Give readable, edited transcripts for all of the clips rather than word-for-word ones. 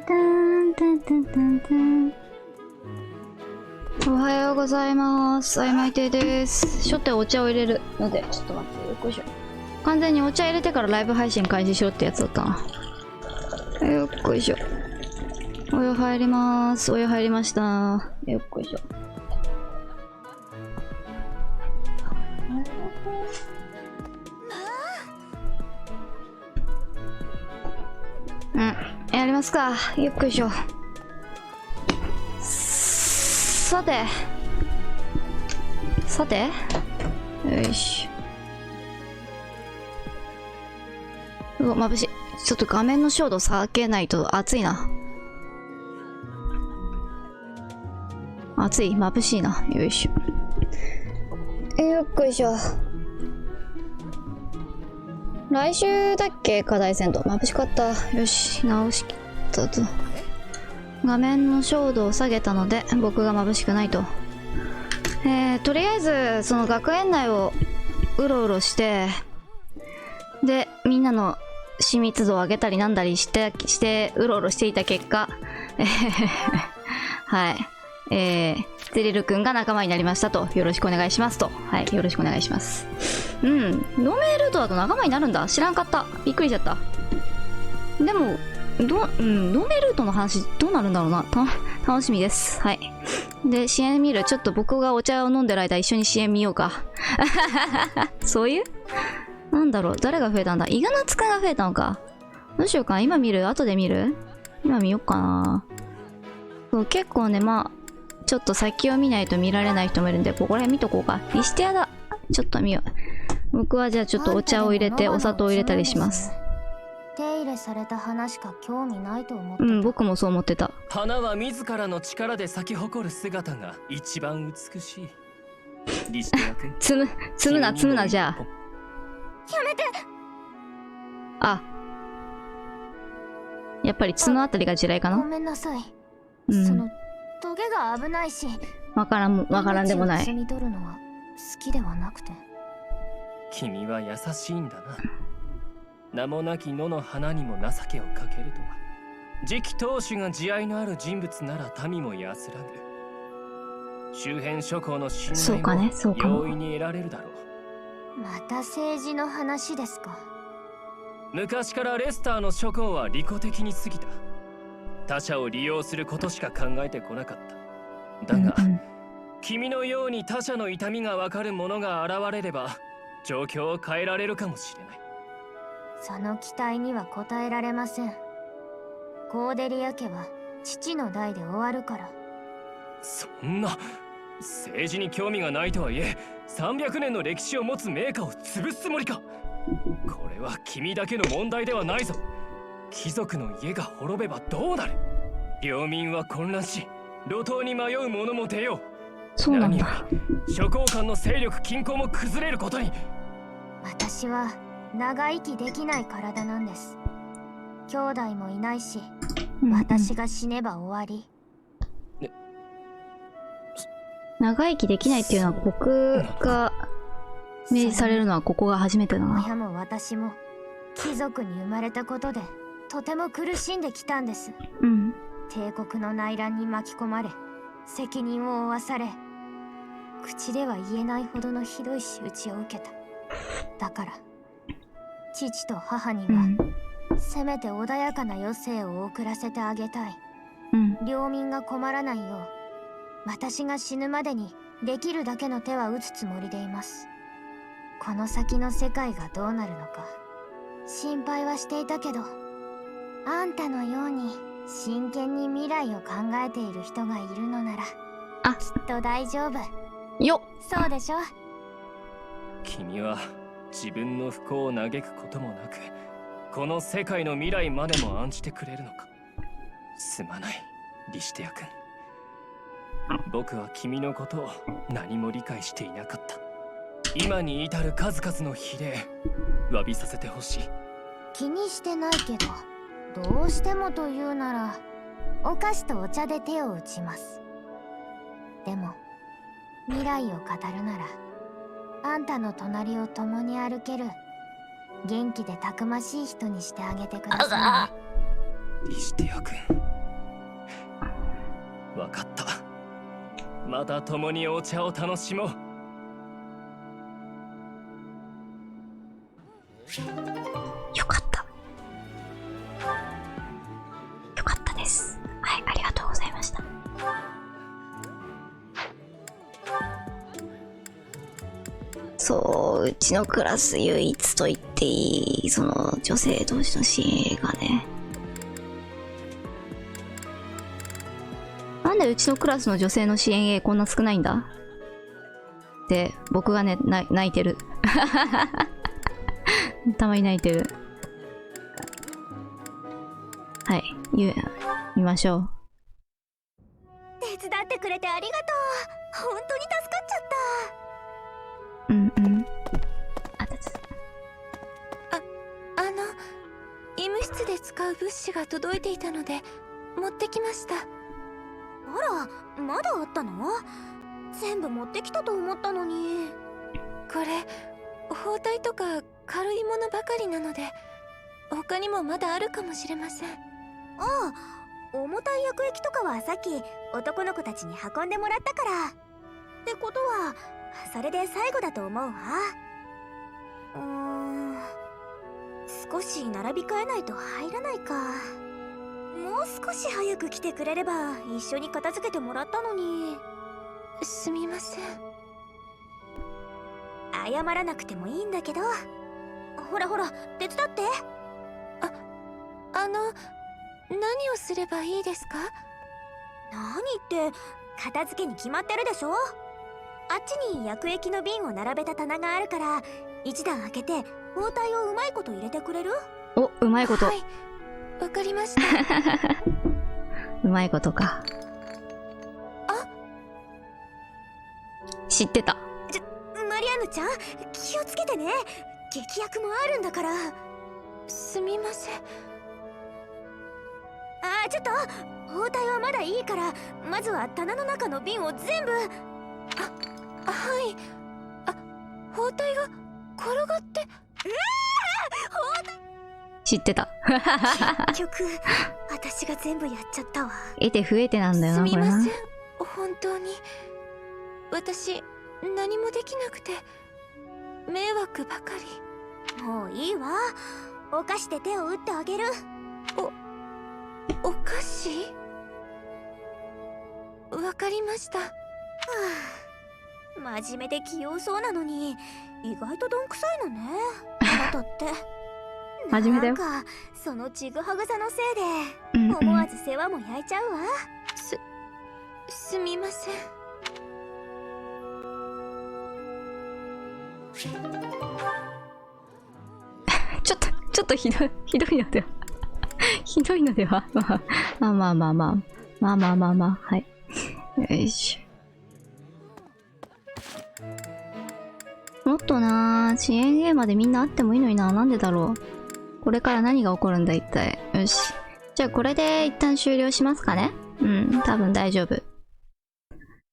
タンタンタンタンタン。おはようございます。あいまいてです。初手お茶を入れるので、ちょっと待って、よっこいしょ。完全にお茶入れてからライブ配信開始しろってやつだったな。よっこいしょ。お湯入ります。お湯入りました。よっこいしょ。うん、やりますか。よっこいしょ。さてよいしょ。うわ、眩しい。ちょっと画面の照度下げないと暑いな。暑い、眩しいな。よいしょ。よっこいしょ。来週だっけ、課題戦闘。眩しかった。よし、直しきったと。画面の照度を下げたので、僕が眩しくないと。とりあえず、その学園内をうろうろして、で、みんなの親密度を上げたりなんだりして、うろうろしていた結果、はい。ゼリル君が仲間になりましたと。よろしくお願いしますと。はい、よろしくお願いします。うん。ノメルートだと仲間になるんだ。知らんかった。びっくりしちゃった。でも、ノメルートの話どうなるんだろうな。楽しみです。はい。で、支援見る。ちょっと僕がお茶を飲んでる間一緒に支援見ようか。そういうなんだろう。誰が増えたんだ。イガナツくんが増えたのか。どうしようかな。今見る？後で見る？今見よっかな。そう、結構ね、まあ、ちょっと先を見ないと見られない人もいるんで、ここら辺見とこうか。リステアだ。ちょっと見よう。僕はじゃあちょっとお茶を入れて、お砂糖を入れたりします。手入れされた花しか興味ないと思ってた。うん、僕もそう思ってた。花は自らの力で咲き誇る姿が一番美しい。リシテア君。積むな、じゃあ。やめて。あ。やっぱり角あたりが地雷かな。ごめんなさい。うん、そのトゲが危ないし。わからんでもない。摘み取るのは好きではなくて。君は優しいんだな。名もなき野の花にも情けをかけるとは。次期当主が慈愛のある人物なら民も安らぐ。周辺諸侯の信頼も容易に得られるだろう。また政治の話ですか。昔からレスターの諸侯は利己的に過ぎた。他者を利用することしか考えてこなかった。だが、君のように他者の痛みがわかる者が現れれば状況を変えられるかもしれない。その期待には応えられません。コーデリア家は父の代で終わるから。そんな、政治に興味がないとはいえ300年の歴史を持つ名家を潰すつもりか。これは君だけの問題ではないぞ。貴族の家が滅べばどうなる。領民は混乱し路頭に迷う者も出よう。そうなんだ。何より諸侯間の勢力均衡も崩れることに。私は長生きできない体なんです。兄弟もいないし、私が死ねば終わり。長生きできないっていうのは僕が明示されるのはここが初めてだな。親も私も貴族に生まれたことでとても苦しんできたんです。うん。帝国の内乱に巻き込まれ、責任を負わされ、口では言えないほどのひどい仕打ちを受けた。だから父と母には、せめて穏やかな余生を送らせてあげたい。領民が困らないよう、私が死ぬまでにできるだけの手は打つつもりでいます。この先の世界がどうなるのか心配はしていたけど、あんたのように真剣に未来を考えている人がいるのなら、きっと大丈夫よっ。そうでしょ。君は自分の不幸を嘆くこともなくこの世界の未来までも案じてくれるのか。すまないリシテア君。僕は君のことを何も理解していなかった。今に至る数々の非礼詫びさせてほしい。気にしてないけど、どうしてもというならお菓子とお茶で手を打ちます。でも未来を語るなら、あんたの隣を共に歩ける元気でたくましい人にしてあげてくださいね。リシテア君。わかった。また共にお茶を楽しもう。よかった。よかったです。はい、ありがとうございました。そう、うちのクラス唯一と言っていい、その女性同士の支援がね。なんでうちのクラスの女性の支援 A こんな少ないんだって僕がね、泣いてる。たまに泣いてる。はい、見ましょう。手伝ってくれてありがとう。本当に助かっちゃった。うんうん。あたつ。医務室で使う物資が届いていたので持ってきました。あら、まだあったの？全部持ってきたと思ったのに。これ包帯とか軽いものばかりなので他にもまだあるかもしれません。ああ、重たい薬液とかはさっき男の子たちに運んでもらったから。ってことはそれで最後だと思うわ。少し並び替えないと入らないか。もう少し早く来てくれれば一緒に片付けてもらったのに。すみません。謝らなくてもいいんだけど。ほらほら、手伝って。何をすればいいですか？何って片付けに決まってるでしょ。あっちに薬液の瓶を並べた棚があるから一段開けて包帯をうまいこと入れてくれる？お、うまいこと。はい、わかりました。うまいことか。知ってた。マリアンヌちゃん、気をつけてね。劇薬もあるんだから。すみません。ちょっと包帯はまだいいから、まずは棚の中の瓶を全部。はい。包帯が転がって。知ってた。結局私が全部やっちゃったわ。得て増えてなんだよな、これな。すみません、本当に私何もできなくて迷惑ばかり。もういいわ。お菓子で手を打ってあげる。お菓子？わかりました。真面目で器用そうなのに意外とどんくさいのね、あなたって。真面目だよ。なんかそのちぐはぐさのせいで思わず世話も焼いちゃうわ。すみません。ちょっとひどいのでは。ひどいのでは。まあ、はい。よいしょ。もっとなぁ、遅延ゲーまでみんなあってもいいのにな。なんでだろう。これから何が起こるんだ、一体。よし。じゃあこれで一旦終了しますかね。うん、多分大丈夫。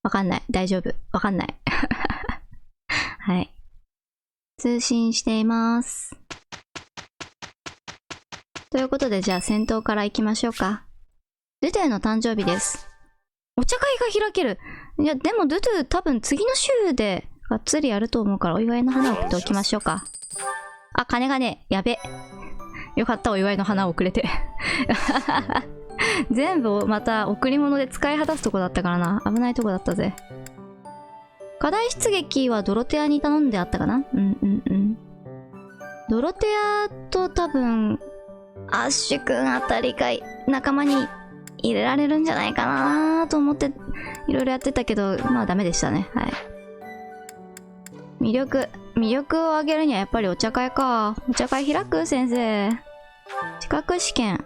わかんない。大丈夫。わかんない。はい。通信しています。ということで、じゃあ戦闘から行きましょうか。ドゥドゥの誕生日です。お茶会が開ける。いや、でもドゥドゥ多分次の週でがっつりやると思うからお祝いの花を送っておきましょうか。あ、金がね、やべ。よかった、お祝いの花をくれて。全部また贈り物で使い果たすとこだったからな。危ないとこだったぜ。課題出撃はドロテアに頼んであったかな。ドロテアと多分、アッシュくんあたりが仲間に入れられるんじゃないかなと思っていろいろやってたけど、まあダメでしたね。はい。魅力を上げるにはやっぱりお茶会か。お茶会開く？先生。資格試験。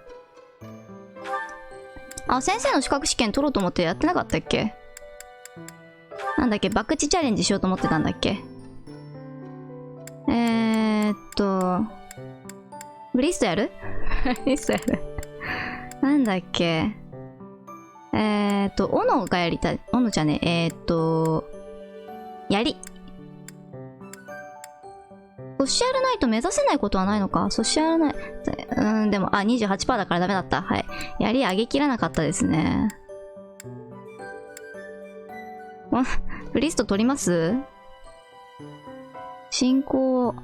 あ、先生の資格試験取ろうと思ってやってなかったっけ？なんだっけ、博打チャレンジしようと思ってたんだっけ？ブリストやる？ブリストやる。なんだっけ？斧がやりたい。斧じゃねえ。槍。ソシャルナイト目指せないことはないのか。ソシャルナイト、でも、28% だからダメだった。はい。槍上げきらなかったですね。リスト取ります？進行。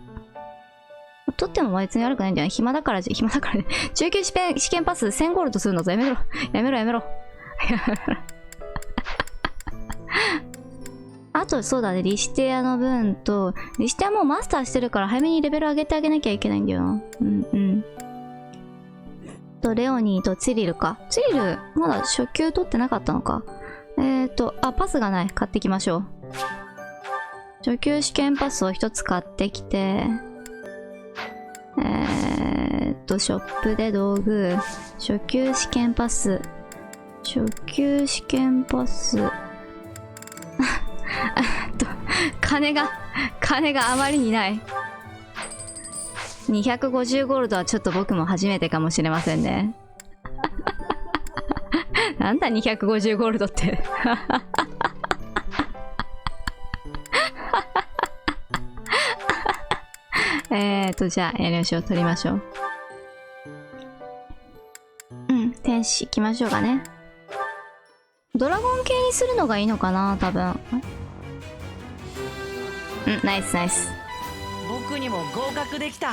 取っても別に悪くないんじゃない？暇だからね。中級試験パス1000ゴールドするのぞ。やめろ。やめろ。あと、そうだね。リシテアの分と、リシテアもうマスターしてるから早めにレベル上げてあげなきゃいけないんだよな。と、レオニーとツィリルか。ツィリル、まだ初級取ってなかったのか。パスがない。買ってきましょう。初級試験パスを一つ買ってきて、ショップで道具、初級試験パス、金があまりにない。250ゴールドはちょっと僕も初めてかもしれませんね。なんだ250ゴールドって。じゃあやりましょう。取りましょう。天使行きましょうかね。ドラゴン系にするのがいいのかな、多分。ナイス。僕にも合格できた。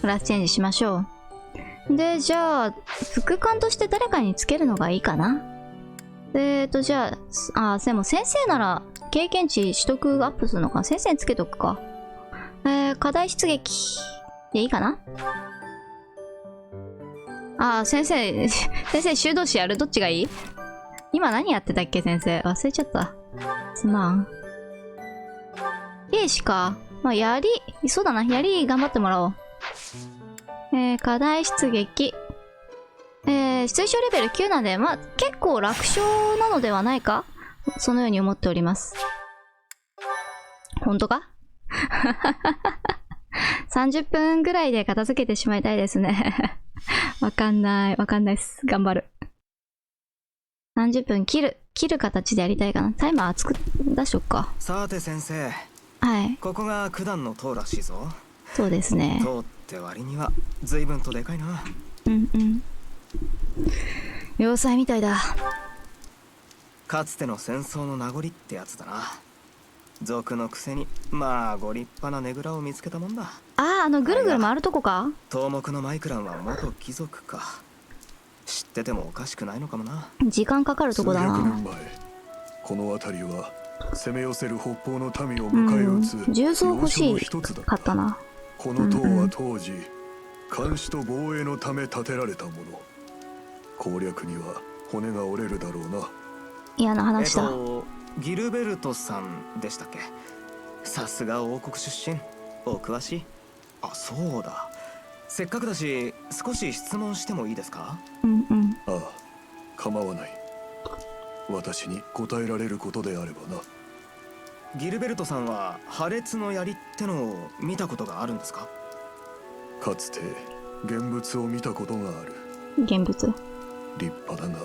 クラスチェンジしましょう。で、じゃあ、副官として誰かにつけるのがいいかな。じゃあ、でも先生なら経験値取得アップするのか。先生につけとくか。課題出撃でいいかな。先生修道士やる？どっちがいい？今何やってたっけ先生。忘れちゃった。すまん。兵士か。そうだな。槍頑張ってもらおう。課題出撃。水晶レベル9なんで、結構楽勝なのではないか？そのように思っております。本当か？ 30分ぐらいで片付けてしまいたいですね。わかんないっす。頑張る。30分切る形でやりたいかな。タイマー出しとくか。さて先生。はい。ここが九段の塔らしいぞ。そうですね。塔って割には随分とでかいな。要塞みたいだ。かつての戦争の名残ってやつだな。族のくせにご立派なねぐらを見つけたもんだ。ぐるぐる回るとこか。東目のマイクランは元貴族か。知っててもおかしくないのかもな。時間かかるとこだな。数百年前、この辺りは攻め寄せる北方の民を迎え撃つ重装欲しいかったな。この塔は当時、監視と防衛のため建てられたもの。攻略には骨が折れるだろうな。嫌な話だ。ギルベルトさんでしたっけ。さすが王国出身。お詳しい。そうだ。せっかくだし少し質問してもいいですか？ああ、構わない。私に答えられることであればな。ギルベルトさんは破裂の槍ってのを見たことがあるんですか？かつて現物を見たことがある。現物？立派だが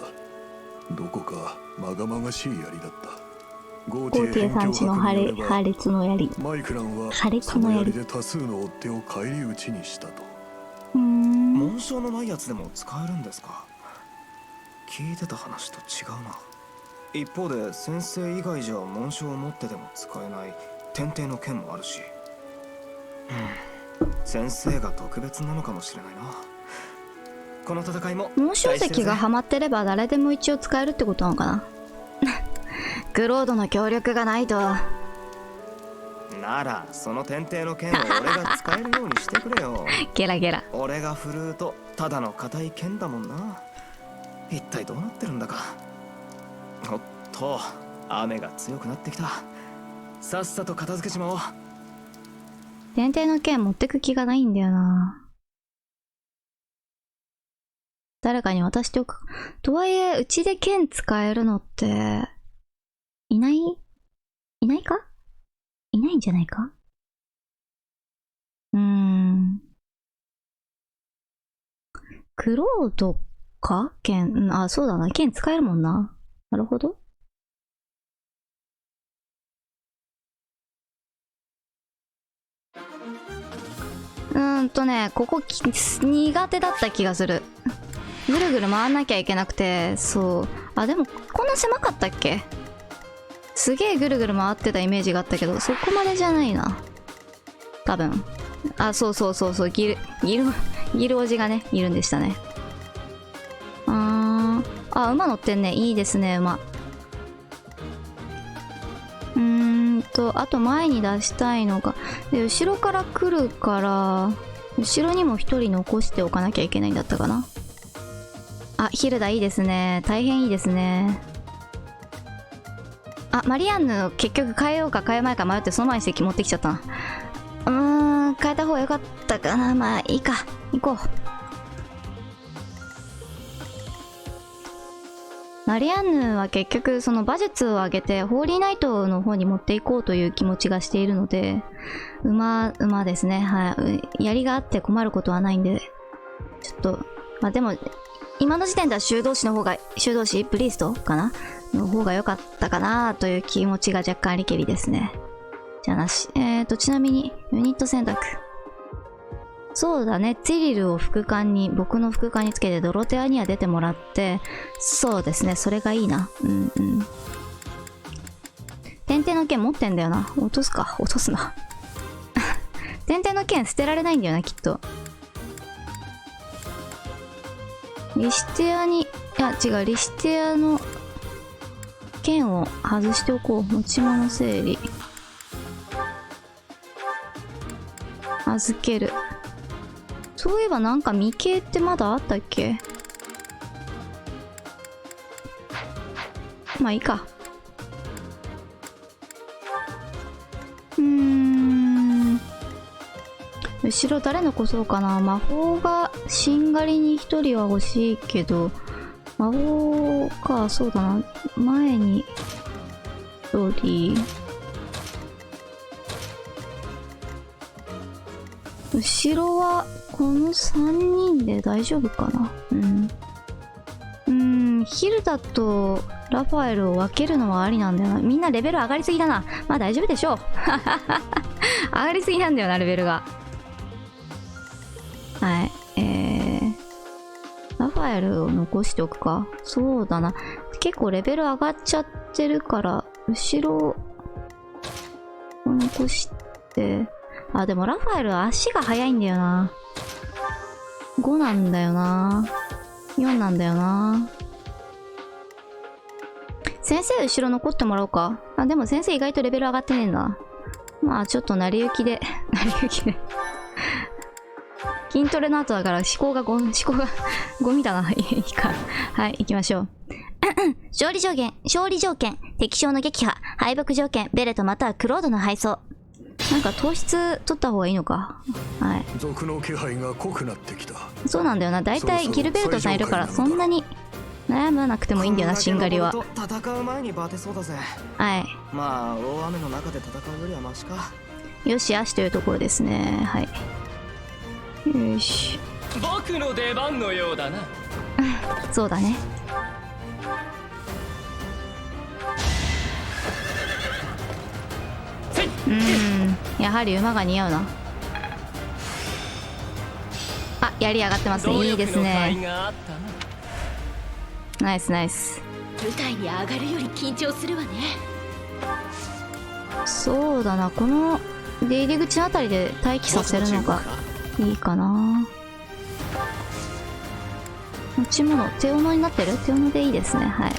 どこかまがまがしい槍だった。ゴーティエさんちの破裂の槍。マイクランはその槍で多数の追っ手を返り討ちにしたと。紋章のないやつでも使えるんですか？聞いてた話と違うな。一方で先生以外じゃ紋章を持ってでも使えない天帝の剣もあるし、先生が特別なのかもしれないな。この戦いも紋章石がハマってれば誰でも一応使えるってことなのかな。グロードの協力がないと。ならその天帝の剣を俺が使えるようにしてくれよ。ゲラゲラ。俺が振るうとただの硬い剣だもんな。一体どうなってるんだか。おっと、雨が強くなってきた。さっさと片付けちまおう。天帝の剣持ってく気がないんだよな。誰かに渡しておく。とはいえ、うちで剣使えるのって、いないか？いないんじゃないか？クロードか？剣、そうだな。剣使えるもんな。なるほど。ここ苦手だった気がする。ぐるぐる回んなきゃいけなくて、そう。でも、こんな狭かったっけ？すげえぐるぐる回ってたイメージがあったけど、そこまでじゃないな。多分。あ、そうそうそうそう、ギルおじがね、いるんでしたね。あ、馬乗ってんね。いいですね、馬。あと前に出したいのが、で、後ろから来るから、後ろにも一人残しておかなきゃいけないんだったかな。あ、ヒルダいいですね。大変いいですね。あ、マリアンヌ結局変えようか変えまいか迷ってその前に席持ってきちゃったな。変えた方がよかったかな。まあいいか。行こう。マリアンヌは結局その馬術を上げてホーリーナイトの方に持っていこうという気持ちがしているので、馬ですね。はい。槍があって困ることはないんで、ちょっと、まあでも、今の時点では修道士プリーストかなの方が良かったかなという気持ちが若干ありけりですね。じゃあなし。ちなみに、ユニット選択。そうだね。ツィリルを僕の副官につけてドロテアには出てもらって、そうですね。それがいいな。天帝の剣持ってんだよな。落とすか。落とすな。天帝の剣捨てられないんだよな、きっと。リシテアに、リシテアの剣を外しておこう。持ち物整理。預ける。そういえばなんか未形ってまだあったっけ？まあいいか。後ろ誰残そうかな。魔法がしんがりに一人は欲しいけど、魔法か、そうだな。前に一人。後ろはこの3人で大丈夫かな。ヒルダとラファエルを分けるのはありなんだよな。みんなレベル上がりすぎだな。まあ大丈夫でしょう。上がりすぎなんだよな、レベルが。はい。ラファエルを残しておくか。そうだな。結構レベル上がっちゃってるから、後ろを残して、あ、でもラファエルは足が速いんだよな。5なんだよな。4なんだよな。先生後ろ残ってもらおうか。あ、でも先生意外とレベル上がってねえな。まあちょっと成り行きで。筋トレの後だから思考がゴミだな。いいか。はい、行きましょう。勝利条件、敵将の撃破、敗北条件、ベレトまたはクロードの配送。なんか糖質取った方がいいのか。はい。族の気配が濃くなってきた。そうなんだよな。だいたいギルベルトさんいるからそんなに悩まなくてもいいんだよな、しんがりは。戦う前にバテそうだぜ。はい。まあ大雨の中で戦うよりはマシか。よしあしというところですね。はい。よし。僕の出番のようだな。そうだね。やはり馬が似合うな。あ、槍上がってますね。いいですね。ナイスナイス。舞台に上がるより緊張するわね。そうだな。この出入り口のあたりで待機させるのがいいかな。持ち物手斧になってる。手斧でいいですね。はい。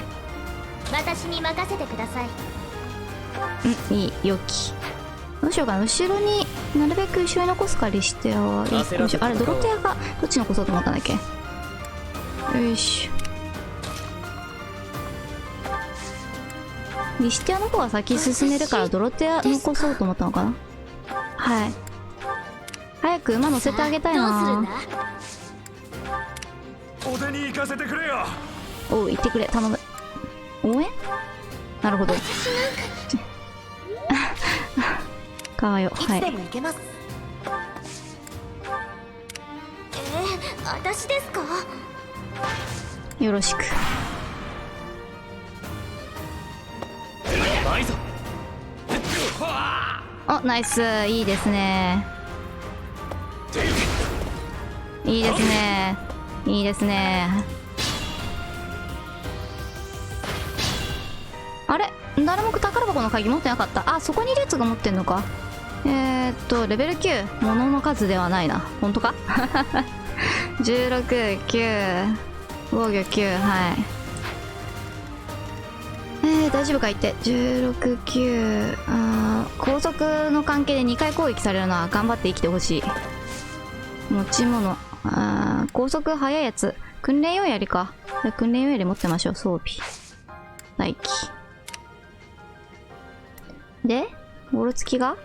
私に任せてください。いい。良き。どうしようかな。後ろになるべく後ろに残すか。リシテアはあれドロテアがどっち残そうと思ったんだっけ。よいしょ。リシテアの方は先進めるからドロテア残そうと思ったのかな。はい。早く馬乗せてあげたいな。お出に行かせてくれよ。おう、行ってくれ。頼む。応援。なるほど。かわよ。はい。いつでも行けます。私ですか？よろしく。ないぞ。お、ナイス。いいですね。いいですね。いいですね。あれ誰も宝箱の鍵持ってなかった。あ、そこに列が持ってんのか。レベル9。物の数ではないな。本当か16、9、防御9、はい。大丈夫か言って。16、9、高速の関係で2回攻撃されるのは頑張って生きてほしい。持ち物。高速速いやつ。訓練用槍か。訓練用槍持ってましょう。装備。待機。で、ボロつきが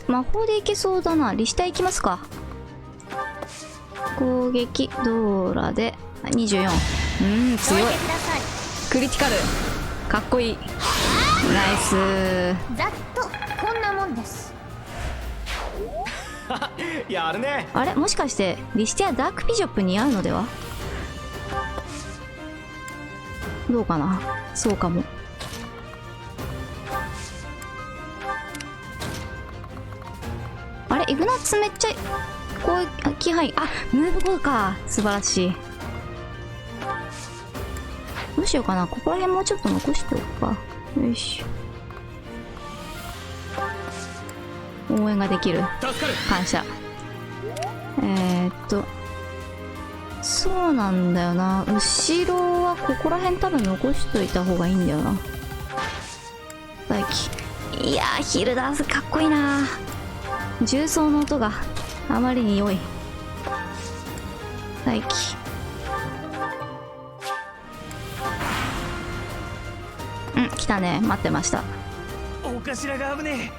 魔法でいけそうだな。リシタ行きますか。攻撃、ドーラで24。強い。クリティカル。かっこいい。ナイス。ざっとこんなもんです。やるね。あれもしかしてリシテアダークビジョップに合うのでは。どうかな。そうかも。あれイグナッツめっちゃ攻撃範囲。あ、ムーブ5か。素晴らしい。どうしようかな。ここら辺もうちょっと残しておくか。よいしょ。応援ができる。感謝。そうなんだよな。後ろはここら辺多分残しといた方がいいんだよな。大輝。いやー、ヒルダースかっこいいな。重装の音があまりに良い。大輝。来たね。待ってました。お頭が危ね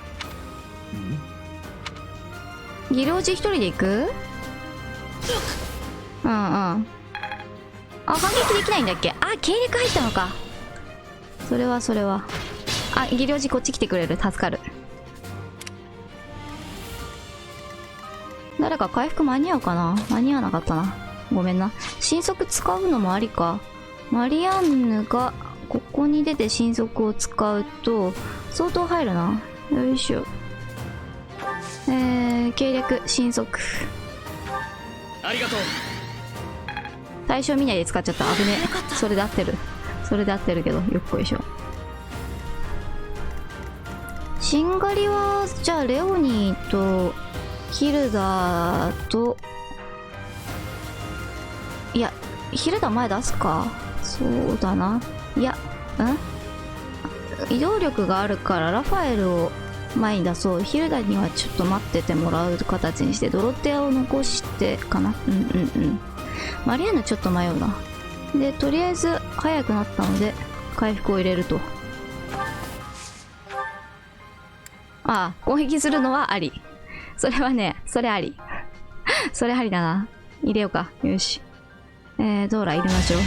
え。ギルおじ一人で行く？あ、反撃できないんだっけ。あ、経歴入ったのか。それはあ、ギリおじこっち来てくれる。助かる。誰か回復間に合うかな。間に合わなかったな。ごめんな。神速使うのもありか。マリアンヌがここに出て神速を使うと相当入るな。よいしょ。計略神速。ありがとう。対象見ないで使っちゃった。危ねえ。それで合ってる。それで合ってるけど、よっこいしょ。しんがりは、じゃあ、レオニーと、ヒルダーと、いや、ヒルダー前出すか。そうだな。いや、移動力があるから、ラファエルを前に出そう。ヒルダーにはちょっと待っててもらう形にして、ドロテアを残してかな。マリアンヌちょっと迷うな。で、とりあえず速くなったので回復を入れると。ああ、攻撃するのはあり。それはね、それあり。それありだな。入れようか。よし。ドーラ入れましょう。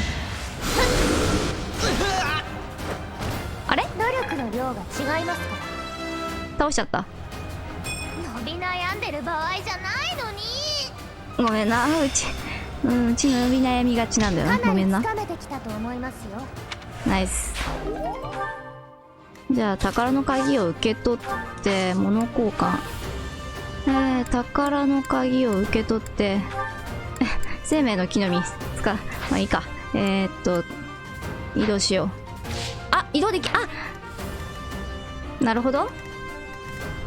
あれ？努力の量が違いますから。倒しちゃった。伸び悩んでる場合じゃないのに。ごめんな。うちの伸び悩みがちなんだよな。ごめんな。かなりつかめてきたと思いますよ。ナイス。じゃあ宝の鍵を受け取って物交換。宝の鍵を受け取って生命の木の実まあいいか。移動しよう。あ、移動でき、なるほど。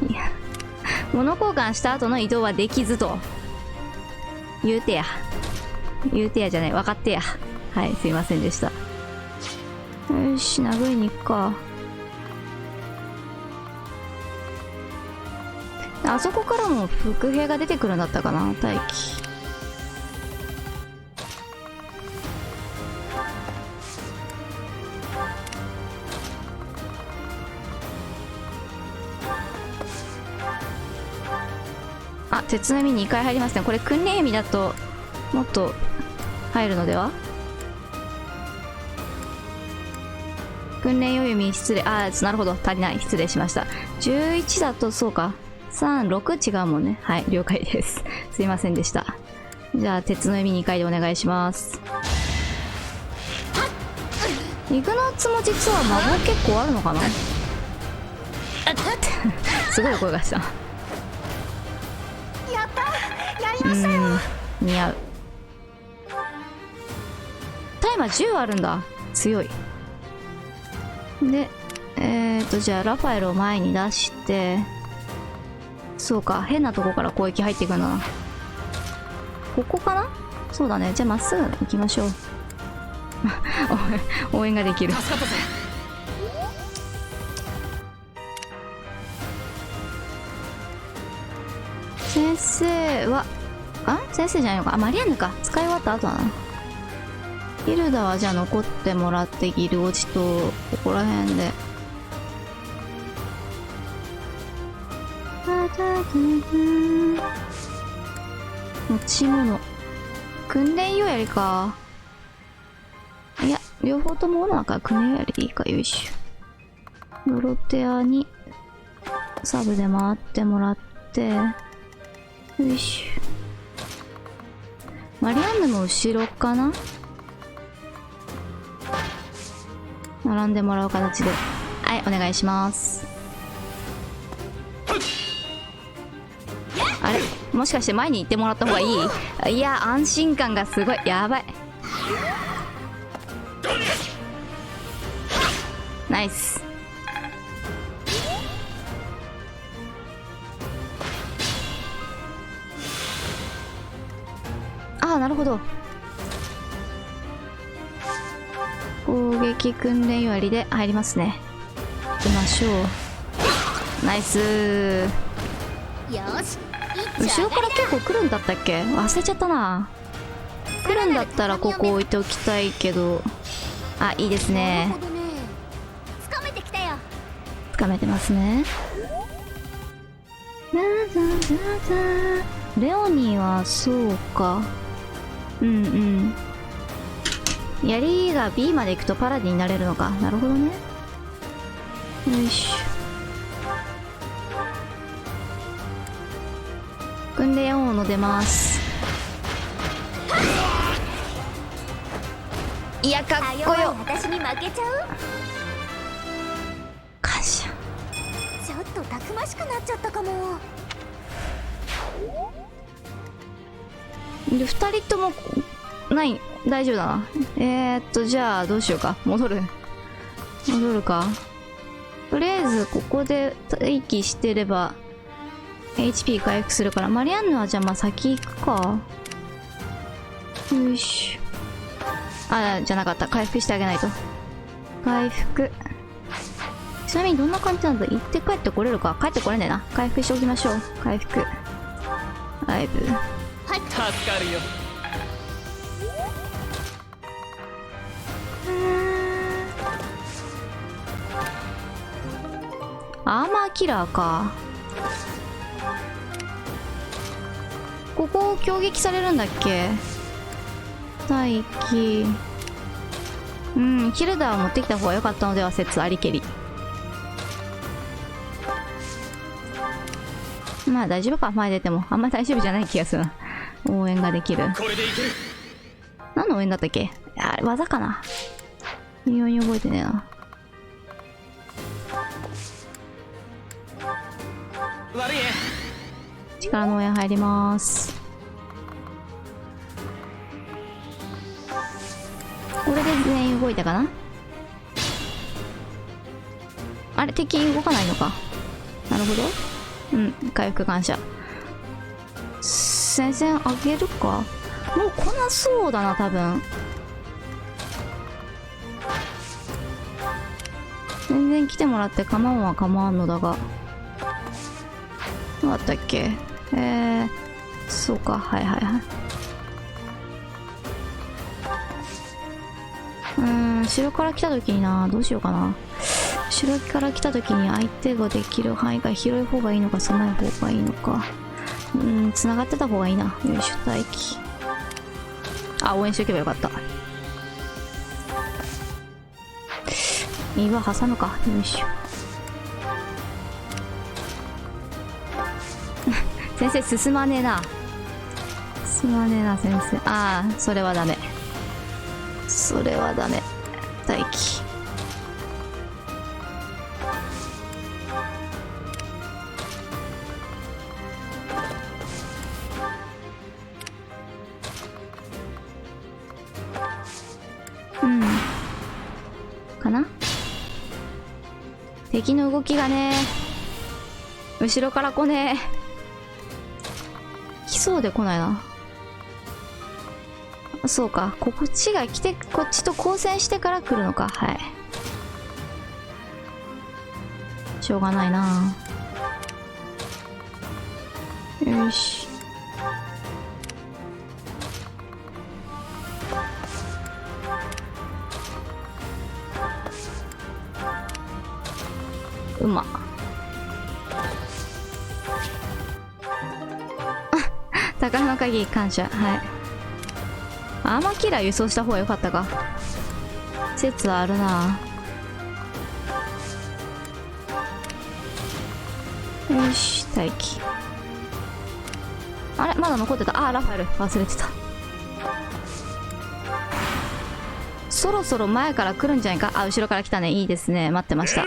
いや、物交換した後の移動はできずと言うてやじゃない、分かってや。はい、すいませんでした。よし、殴りに行くか。あそこからも伏兵が出てくるんだったかな。待機。あ、鉄の実2回入りますね。これ訓練弓だともっと入るのでは。訓練用弓失礼。なるほど、足りない。失礼しました。11だとそうか。3、6違うもんね。はい、了解です。すいませんでした。じゃあ、鉄の弓2回でお願いします。イグナッツも実は魔法結構あるのかな。すごい声がした。やったやりましたよ。似合う。タイマー10あるんだ。強い。でじゃあラファエルを前に出して、そうか、変なとこから攻撃入っていくんだな。ここかな。そうだね。じゃあまっすぐ行きましょう。応援ができる。助かったぜ。先生は先生じゃないのか。マリアンヌか。使い終わった後だな。ヒルダはじゃあ残ってもらって、ギルオチとここら辺で。持ち物。訓練用やりか。いや、両方とも斧だから訓練用やりでいいか。よいしょ。ドロテアにサブで回ってもらって、よいしょ。マリアンヌも後ろかな。並んでもらう形で。はい、お願いします。あれ、もしかして前に行ってもらった方がいい？いや、安心感がすごい。やばい。ナイス。ああ、なるほど。攻撃訓練よりで入りますね。行きましょう。ナイスー。よし、後ろから結構来るんだったっけ？忘れちゃったな。来るんだったらここ置いておきたいけど。あ、いいですね。なるほどね。つかめてきたよ。つかめてますね。レオニーはそうか。うんうん。槍が B まで行くとパラディになれるのか。なるほどね。よいしょ。訓練王の出ます。いや、かっこよ。私に負けちゃう。感謝。ちょっとたくましくなっちゃったかも。で、2人ともない大丈夫だな。じゃあどうしようか。戻るか。とりあえずここで待機してれば HP 回復するから。マリアンヌはじゃあまあ先行くか。よいしょ。あ、じゃなかった。回復してあげないと。回復。ちなみにどんな感じなんだ。行って帰ってこれるか。帰ってこれねえな。回復しておきましょう。回復。ライブ。助かるよ。アーマーキラーか。ここを攻撃されるんだっけ。待機。うん、ヒルダーを持ってきた方が良かったのでは説ありけり。まあ大丈夫か。前出てもあんま大丈夫じゃない気がするな。応援ができる。これでいける。何の応援だったっけ。あれ技かな。微妙に覚えてねえな。悪いね。力の応援入ります。これで全員動いたかな。あれ、敵動かないのか。なるほど。うん、回復感謝。戦線上げるか。もう来なそうだな、多分。全然来てもらって構わんは構わんのだが。どうだったっけ。そうか。はいはいはい。後ろから来た時にな、どうしようかな。後ろから来た時に相手ができる範囲が広い方がいいのか狭い方がいいのか。繋がってた方がいいな。よいしょ。待機。あ、応援しておけばよかった。岩挟むか。よいしょ。先生進まねえな。進まねえな先生。ああ、それはダメ。それはダメ。待機。かな。敵の動きがね、後ろから来ねえ。来そうで来ないな。そうか、こっちが来て、こっちと交戦してから来るのか。はい。しょうがないな。よし。うま。宝の鍵感謝。はい。アーマーキラー輸送した方が良かったか。説あるな。よし、待機。あれまだ残ってた。あー、ラファエル忘れてた。そろそろ前から来るんじゃないか。あ、後ろから来たね。いいですね。待ってました。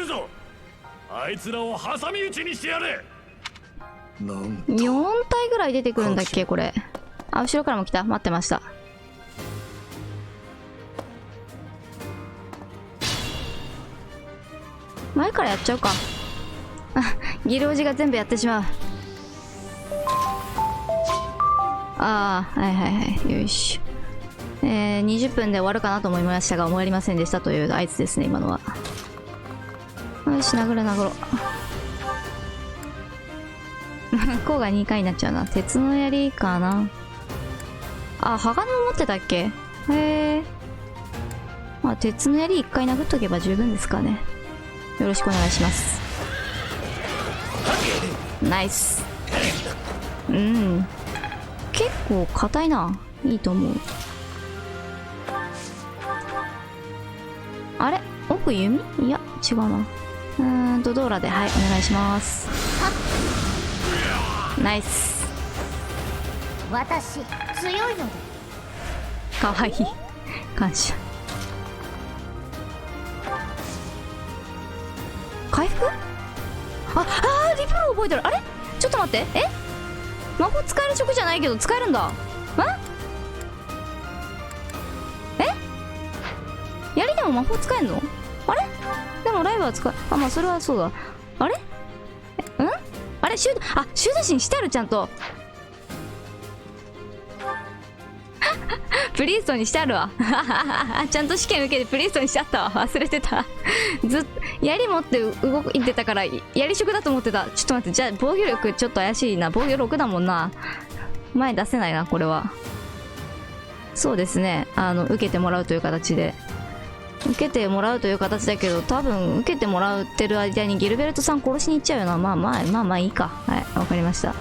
あいつらを挟み撃ちにしてやれ。なん4体ぐらい出てくるんだっけこれ。あ、後ろからも来た。待ってました。前からやっちゃうか。あ、ギルおじが全部やってしまう。ああ、はいはいはい。よいしょ。20分で終わるかなと思いましたが、終わりませんでしたというあいつですね、今のは。よし、殴れ殴ろう。こうが2回になっちゃうな。鉄の槍かな。あ、鋼も持ってたっけ。へえ。まあ、鉄の槍1回殴っとけば十分ですかね。よろしくお願いします。ナイス。うん。結構硬いな。いいと思う。あれ奥弓？いや、違うな。ドーラで、はい、お願いします。ナイス。私強いので。かわいい。感謝。回復？リプロ覚えてる。あれちょっと待って。魔法使える職じゃないけど使えるんだ。槍でも魔法使えんの？あれでもライブは使え、あ、まあそれはそうだ。あれあれシュードシンしてあるちゃんと。プリーストにしてあるわ。ちゃんと試験受けてプリーストにしてあったわ。忘れてた。ずっと槍持って動いてたから槍職だと思ってた。ちょっと待って、じゃあ防御力ちょっと怪しいな。防御6だもんな。前出せないなこれは。そうですね、受けてもらうという形で。受けてもらうという形だけど、多分受けてもらってる間にギルベルトさん殺しに行っちゃうよな。まあいいか。はい、わかりました。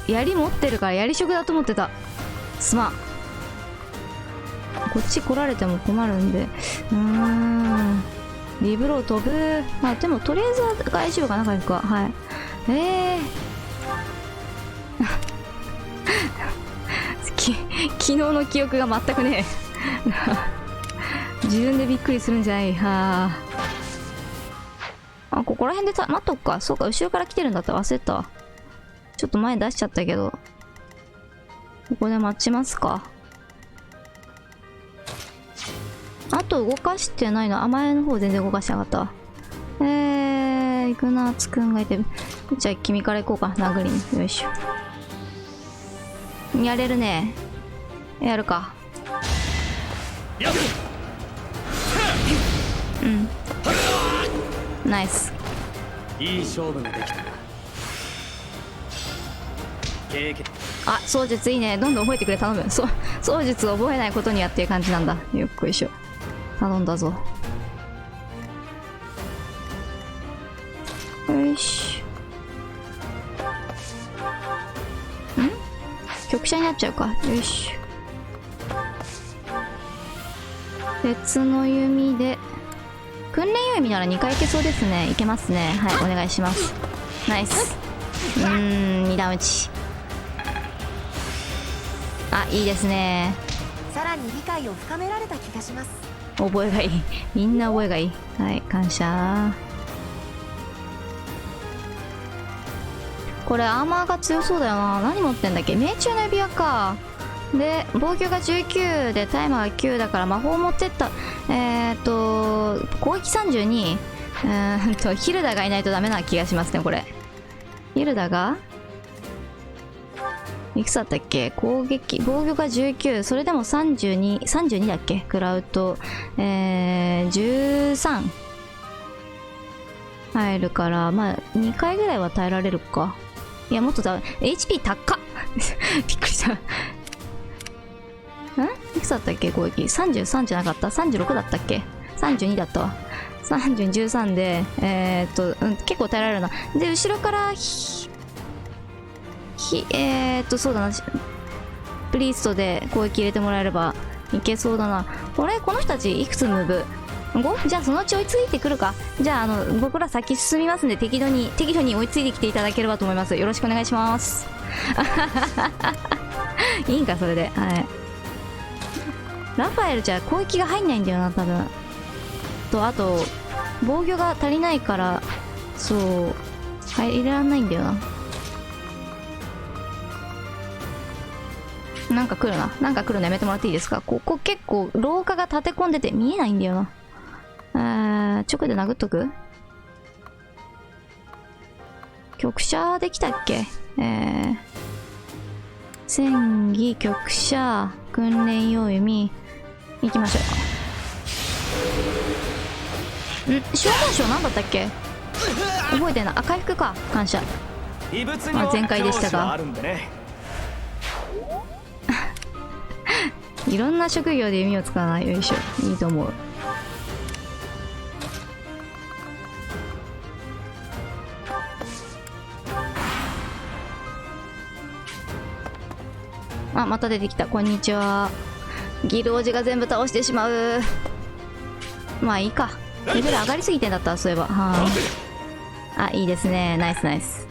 槍持ってるから槍職だと思ってた。すまん。こっち来られても困るんで。リブロー飛ぶ。まあでもとりあえずは大丈夫かな、回復は。はい。昨日の記憶が全くね自分でびっくりするんじゃない。はあ。ここら辺で待っとくか。そうか、後ろから来てるんだったら忘れたわ。ちょっと前出しちゃったけど、ここで待ちますか。あと動かしてないの。前の方全然動かしてなかったわ。イグナーツくんがいて、じゃあ君から行こうか。殴りに。よいしょ。やれるね。やるか。ナイス。いい勝負ができたな。あ、槍術いいね。どんどん覚えてくれ。頼む。槍術を覚えないことにはっていう感じなんだ。よっこいしょ。頼んだぞ。よいしょ。局者になっちゃうか。よいしょ。鉄の弓で訓練弓なら2回いけそうですね。いけますね。はい、お願いします。ナイス。2段打ち。あ、いいですね。さらに理解を深められた気がします。覚えがいい。みんな覚えがいい。はい、感謝。これアーマーが強そうだよな。何持ってんだっけ。命中の指輪か。で防御が19でタイマーが9だから魔法持ってった。攻撃32。ヒルダがいないとダメな気がしますねこれ。ヒルダがいくつだったっけ。攻撃防御が19、それでも32だっけ。食らうと13入るから、まあ2回ぐらいは耐えられるか。いやもっとだ、 HP 高っびっくりした。いくつだったっけ攻撃。33じゃなかった。36だったっけ。32だったわ。30、13で、結構耐えられるな。で、後ろからそうだな。プリーストで攻撃入れてもらえればいけそうだな。この人たちいくつムーブ 5？ じゃあそのうち追いついてくるか。じゃあ僕ら先進みますんで適度に追いついてきていただければと思います。よろしくお願いします。いいんか、それで。はい。ラファエルじゃ攻撃が入んないんだよな、多分。あと、防御が足りないから、そう、入れらんないんだよな。なんか来るのやめてもらっていいですか。ここ結構廊下が立て込んでて見えないんだよな。直で殴っとく。局舎できたっけ。戦技、局舎、訓練用弓、行きましょう。消防賞なんだったっけ。覚えてない。回復か。感謝。全開でしたが、いろんな職業で弓を使わない。よいしょ、いいと思う。また出てきた。こんにちは。ギル王子が全部倒してしまう。まあいいか。レベル上がりすぎてんだった、そういえば。いいですね。ナイスナイス。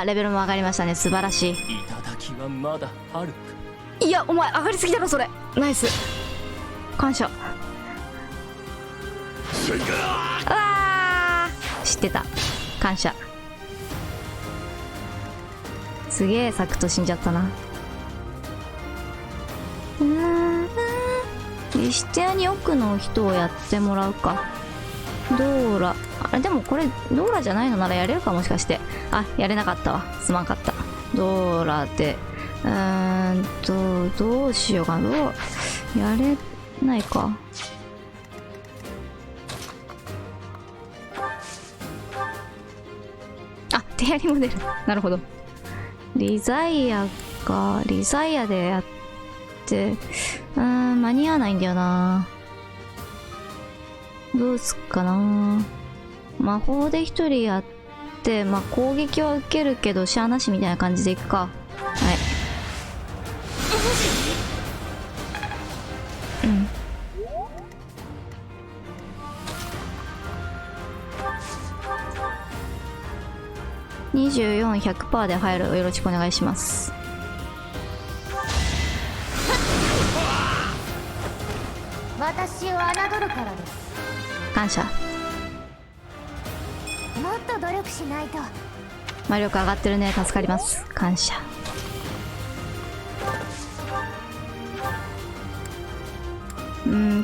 レベルも上がりましたね。素晴らしい。頂はまだある。いや、お前上がりすぎだろそれ。ナイス。感謝。知ってた。感謝。すげえサクッと死んじゃったな。リシテアに奥の人をやってもらうか。ドーラ。でもこれドーラじゃないのならやれるか、もしかして。やれなかったわ。すまんかった。ドーラでどうしようかな。やれないか。手やりも出る。なるほど。リザイアか。リザイアでやって間に合わないんだよな。どうすっかな。魔法で一人やって、攻撃は受けるけどしゃあなしみたいな感じでいくか。はい。24、100% で入る。よろしくお願いします。私を侮るからです。感謝。もっと努力しないと。魔力上がってるね。助かります。感謝。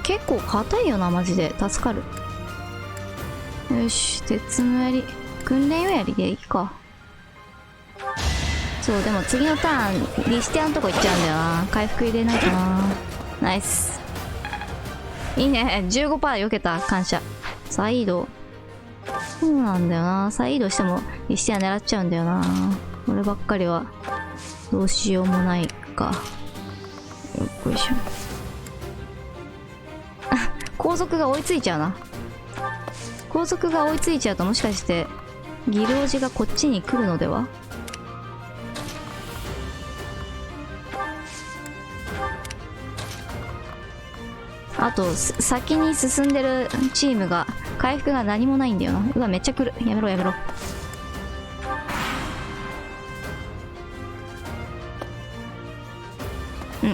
結構硬いよなマジで。助かる。よし、鉄の槍、訓練用槍でいいか。そう、でも次のターンリシテアのとこ行っちゃうんだよな。回復入れないかな。ナイス。いいね。15% 避けた。感謝。再移動。そうなんだよな。再移動してもリシテア狙っちゃうんだよな。こればっかりはどうしようもないか。よいしょ。後続が追いついちゃうな。後続が追いついちゃうと、もしかしてギル王子がこっちに来るのでは。あと先に進んでるチームが回復が何もないんだよな。うわ、めっちゃ来る。やめろやめろ。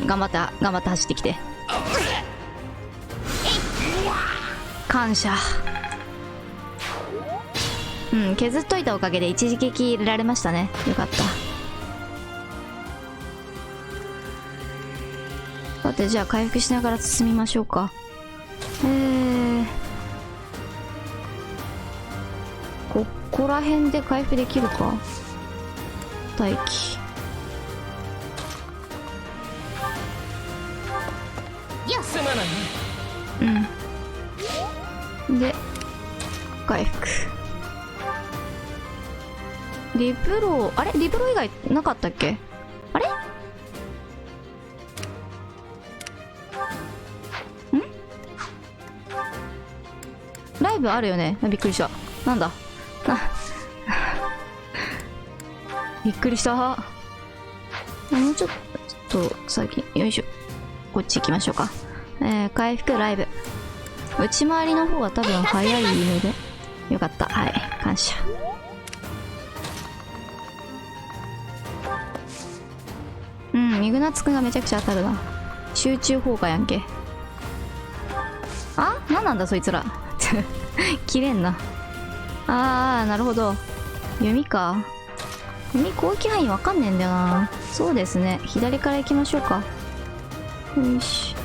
頑張って走ってきて。感謝。削っといたおかげで一時撃入れられましたね。よかった。さて、じゃあ回復しながら進みましょうか。ここら辺で回復できるか。待機。すまないね。うん。で、回復。リブロ、あれリブロ以外なかったっけ。あれライブあるよね。びっくりした。なんだ。びっくりした。もうちょっと先、よいしょ。こっち行きましょうか。回復ライブ。内回りの方が多分早いので。よかった。はい。感謝。うん、ミグナツくんがめちゃくちゃ当たるな。集中砲火やんけ。あ、なんなんだそいつら。切れんな。あー、なるほど。弓か。弓攻撃範囲わかんねえんだよな。そうですね。左から行きましょうか。よし。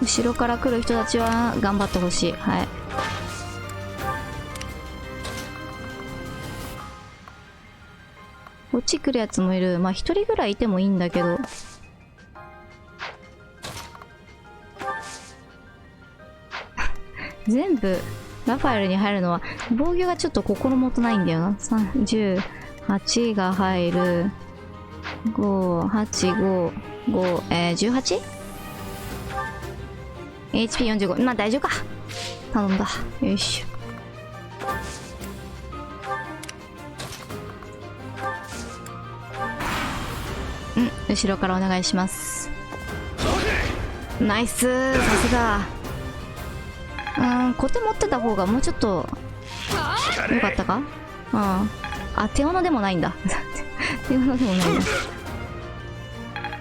後ろから来る人たちは頑張ってほしい。はい。こっち来るやつもいる。まあ一人ぐらいいてもいいんだけど。全部ラファエルに入るのは防御がちょっと心もとないんだよな。38が入る。18。HP45。まあ大丈夫か。頼んだ。よいしょ。うん、後ろからお願いします。ナイス、さすが。コテ持ってた方がもうちょっとよかったか。あ、手斧でもないんだ。手斧でもないんだ。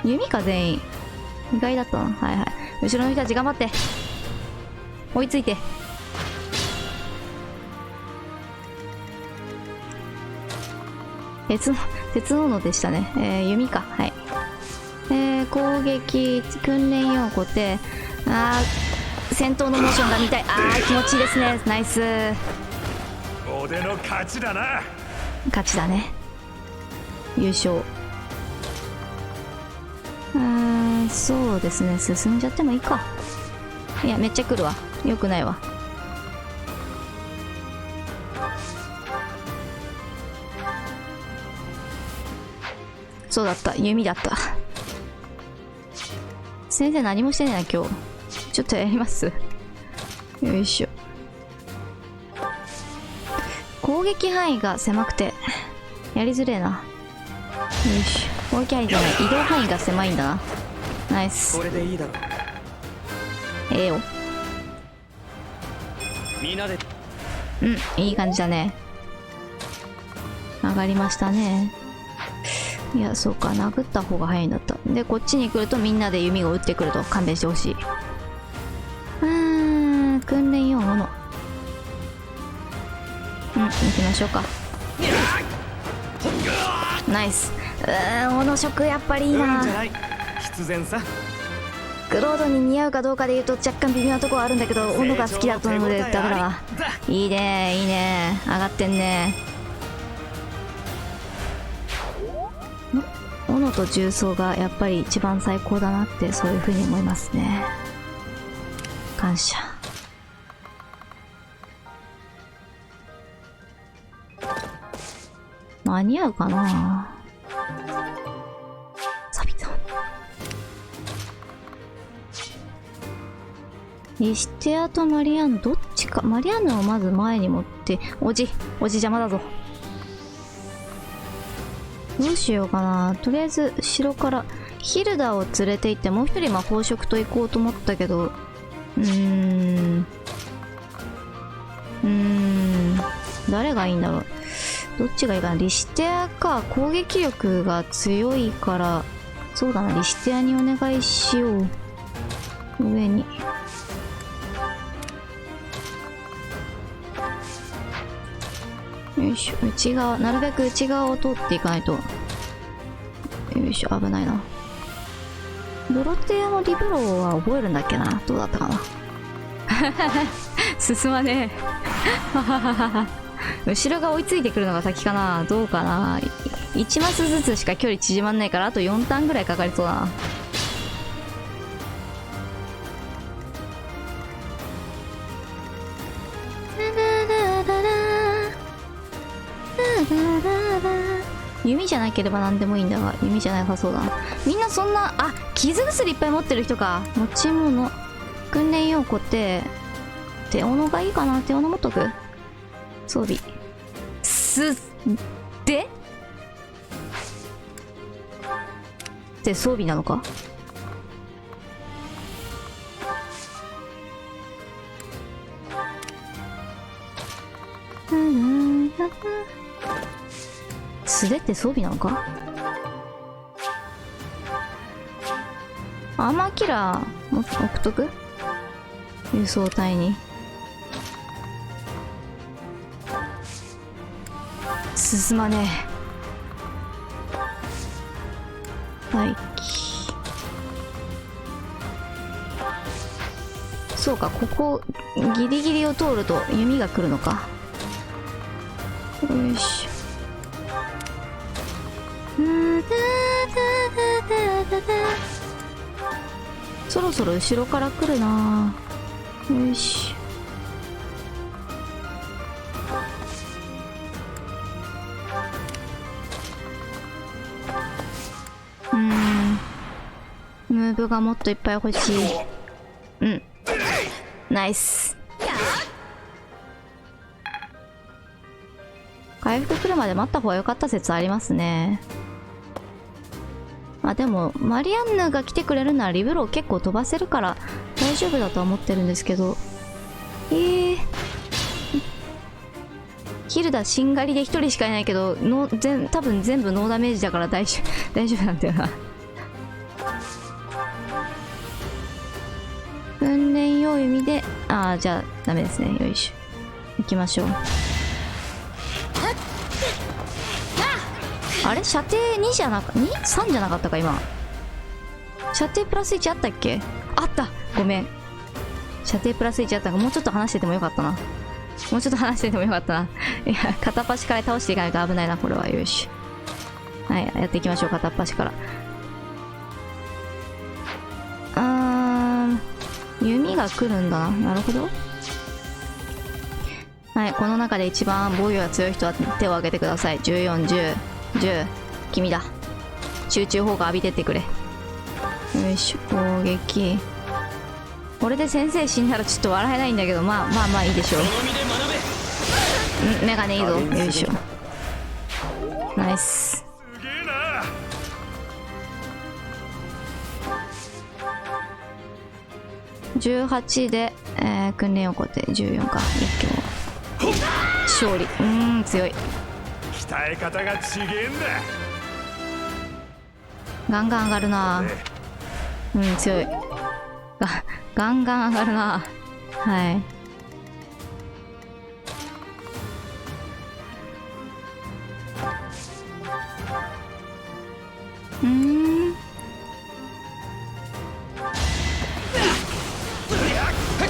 弓か全員。意外だったな。はいはい。後ろの人たち頑張って。追いついて。鉄斧でしたね。弓か。はい。攻撃、訓練用コテ。戦闘のモーションが見たい。気持ちいいですね。ナイス。俺の勝ちだな。勝ちだね。優勝。そうですね。進んじゃってもいいか。いや、めっちゃ来るわ。よくないわ。そうだった。弓だった。先生何もしてねえな、今日。ちょっとやります。よいしょ。攻撃範囲が狭くてやりづれえな。よいしょ。攻撃範囲じゃない、移動範囲が狭いんだな。ナイス。これでいいだろう。よ。みんなで。うん、いい感じだね。上がりましたね。いや、そうか、殴った方が早いんだった。で、こっちに来るとみんなで弓を撃ってくると。勘弁してほしい。訓練用斧。行きましょうか。ナイス。斧色やっぱりいいな。必然さ。クロードに似合うかどうかで言うと若干微妙なところはあるんだけど、斧が好きだったのでダメだな。いいね、いいね。上がってんね。斧と重装がやっぱり一番最高だなって、そういう風に思いますね。感謝。間に合うかな。錆びた。リシテアとマリアンヌどっちか。マリアンヌをまず前に持って。おじ邪魔だぞ。どうしようかな。とりあえず後ろからヒルダを連れて行って、もう一人魔法色と行こうと思ったけど、誰がいいんだろう。どっちがいいかな。リシテアか。攻撃力が強いから、そうだな、リシテアにお願いしよう。上に。よいしょ、内側、なるべく内側を通っていかないと。よいしょ、危ないな。ドロテアのリブロは覚えるんだっけな。どうだったかな。進まねえ。後ろが追いついてくるのが先かな。どうかな。1マスずつしか距離縮まんないから、あと4ターンぐらいかかりそうだな。弓じゃなければ何でもいいんだが、弓じゃないかそうだな。みんなそんな、あ、傷薬いっぱい持ってる人か。持ち物。訓練用庫って、手斧がいいかな。手斧持っとく。装備。でって装備なのか。素手って装備なのか。アーマーキラー置くとく。輸送隊に進まねえ。待機。そうか、ここギリギリを通ると弓が来るのか。よいしょ。そろそろ後ろから来るな。よし。ムーブがもっといっぱい欲しい。うん。ナイス。回復来るまで待った方が良かった説ありますね。まあでもマリアンヌが来てくれるならリブロを結構飛ばせるから大丈夫だとは思ってるんですけど。ヒルダしんがりで1人しかいないけど多分全部ノーダメージだから大丈夫なんだよな。訓練用弓で、じゃあダメですね。よいしょ、行きましょう。あれ射程2じゃなかった3じゃなかったか今。射程プラス1あったっけ。あった、ごめん。射程プラス1あったが、もうちょっと話しててもよかったな。もうちょっと話しててもよかったな。いや、片っ端から倒していかないと危ないな、これは。よし。はい、やっていきましょう、片っ端から。弓が来るんだな。なるほど。はい、この中で一番防御が強い人は手を挙げてください。14、10、10。君だ。集中砲火浴びてってくれ。よいしょ、攻撃。これで先生死んだらちょっと笑えないんだけど、まあいいでしょう。メガネいいぞ。よいしょ。ナイス。18で、訓練横手14か。一挙勝利。強い。鍛え方がちげえんだ。ガンガン上がるな。強い。ガンガン上がるな。はい。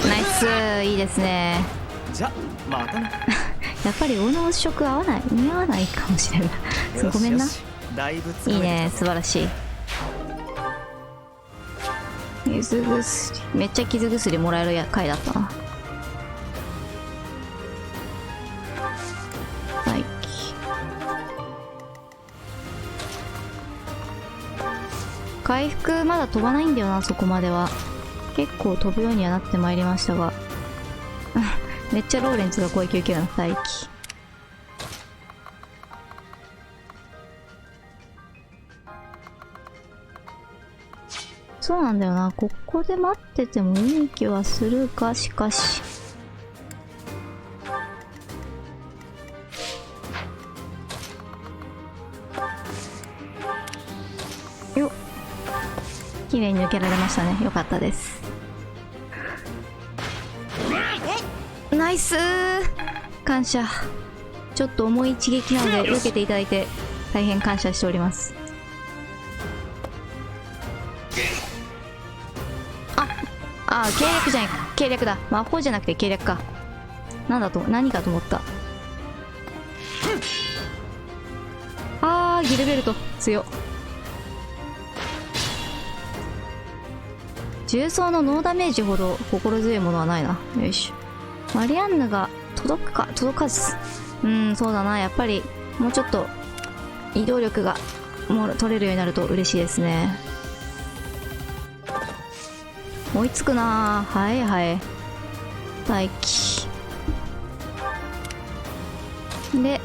ナイス、いいですね。じゃまたね。やっぱり黄色合わない、似合わないかもしれない。ごめんな。いいね、素晴らしい。傷薬、めっちゃ傷薬もらえる回だったな。待機。回復まだ飛ばないんだよな、そこまでは。結構飛ぶようにはなってまいりましたが。めっちゃローレンツが攻撃受けるの。待機。そうなんだよな。ここで待っててもいい気はするが、しかし。よっ。綺麗に抜けられましたね。よかったです。ナイスー。感謝。ちょっと重い一撃なので受けていただいて大変感謝しております。計略じゃない、計略だ。魔法じゃなくて計略か。何かと思った。ギルベルト強っ。重装のノーダメージほど心強いものはないな。よいしょ。マリアンヌが届くか届かず。そうだな。やっぱりもうちょっと移動力が取れるようになると嬉しいですね。追いつくな。はいはい。待機で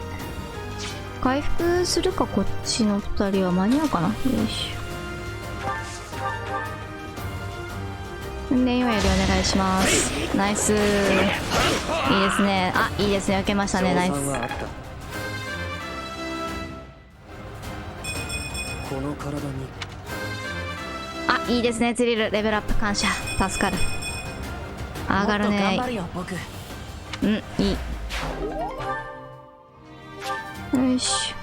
回復するか。こっちの2人は間に合うかな。よいしょ。で4よりお願いします。ナイス。いいですね。いいですね。受けましたね。ナイス。この体にいいですね。ツリルレベルアップ感謝。助かる。上がるね。頑張るよ僕。いい。よいしょ。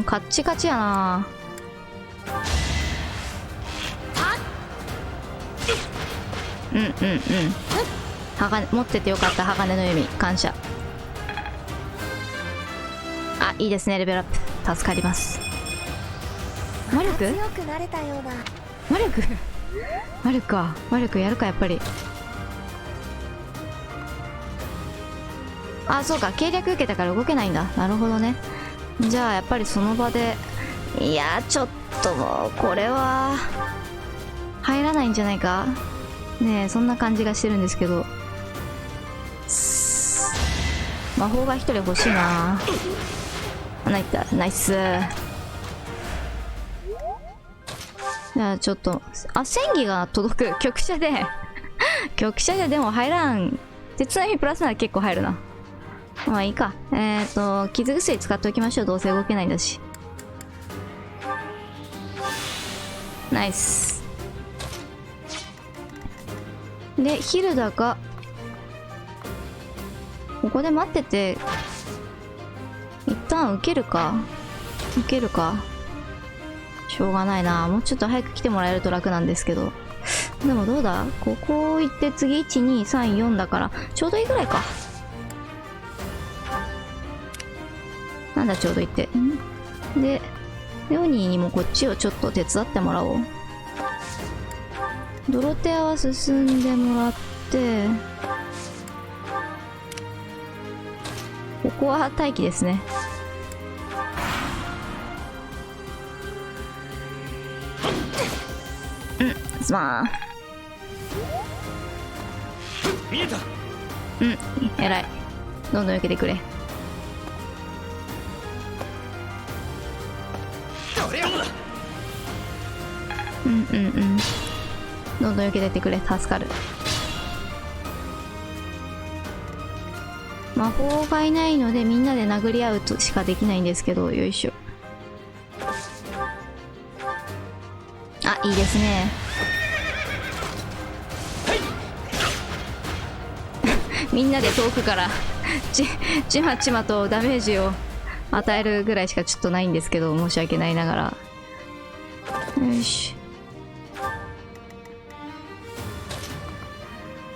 カッチカチやな。鋼持っててよかった。鋼の弓感謝。いいですね。レベルアップ助かります。魔力強くなれたような。魔力魔力やるか。やっぱりそうか。計略受けたから動けないんだ。なるほどね。じゃあやっぱりその場で。いやちょっともうこれは入らないんじゃないかね。そんな感じがしてるんですけど。魔法が一人欲しいな。ナイス。じゃあちょっと戦技が届く。局舎で局舎ででも入らん。鉄の意味プラスなら結構入るな。まあいいか。傷薬使っておきましょう。どうせ動けないんだし。ナイス。でヒルダがここで待ってて一旦受けるか。しょうがないな。もうちょっと早く来てもらえると楽なんですけど。でもどうだ。ここ行って次1234だからちょうどいいぐらいか。なんだちょうどいいって。でレオニーにもこっちをちょっと手伝ってもらおう。ドロテアは進んでもらって、ここは待機ですね。すまん。見えた。偉い。どんどん受けてくれ。どんどん受けてってくれ。助かる。魔法がいないのでみんなで殴り合うとしかできないんですけど。よいしょ。いいですね。みんなで遠くからちまちまとダメージを与えるぐらいしかちょっとないんですけど、申し訳ないながら。よし。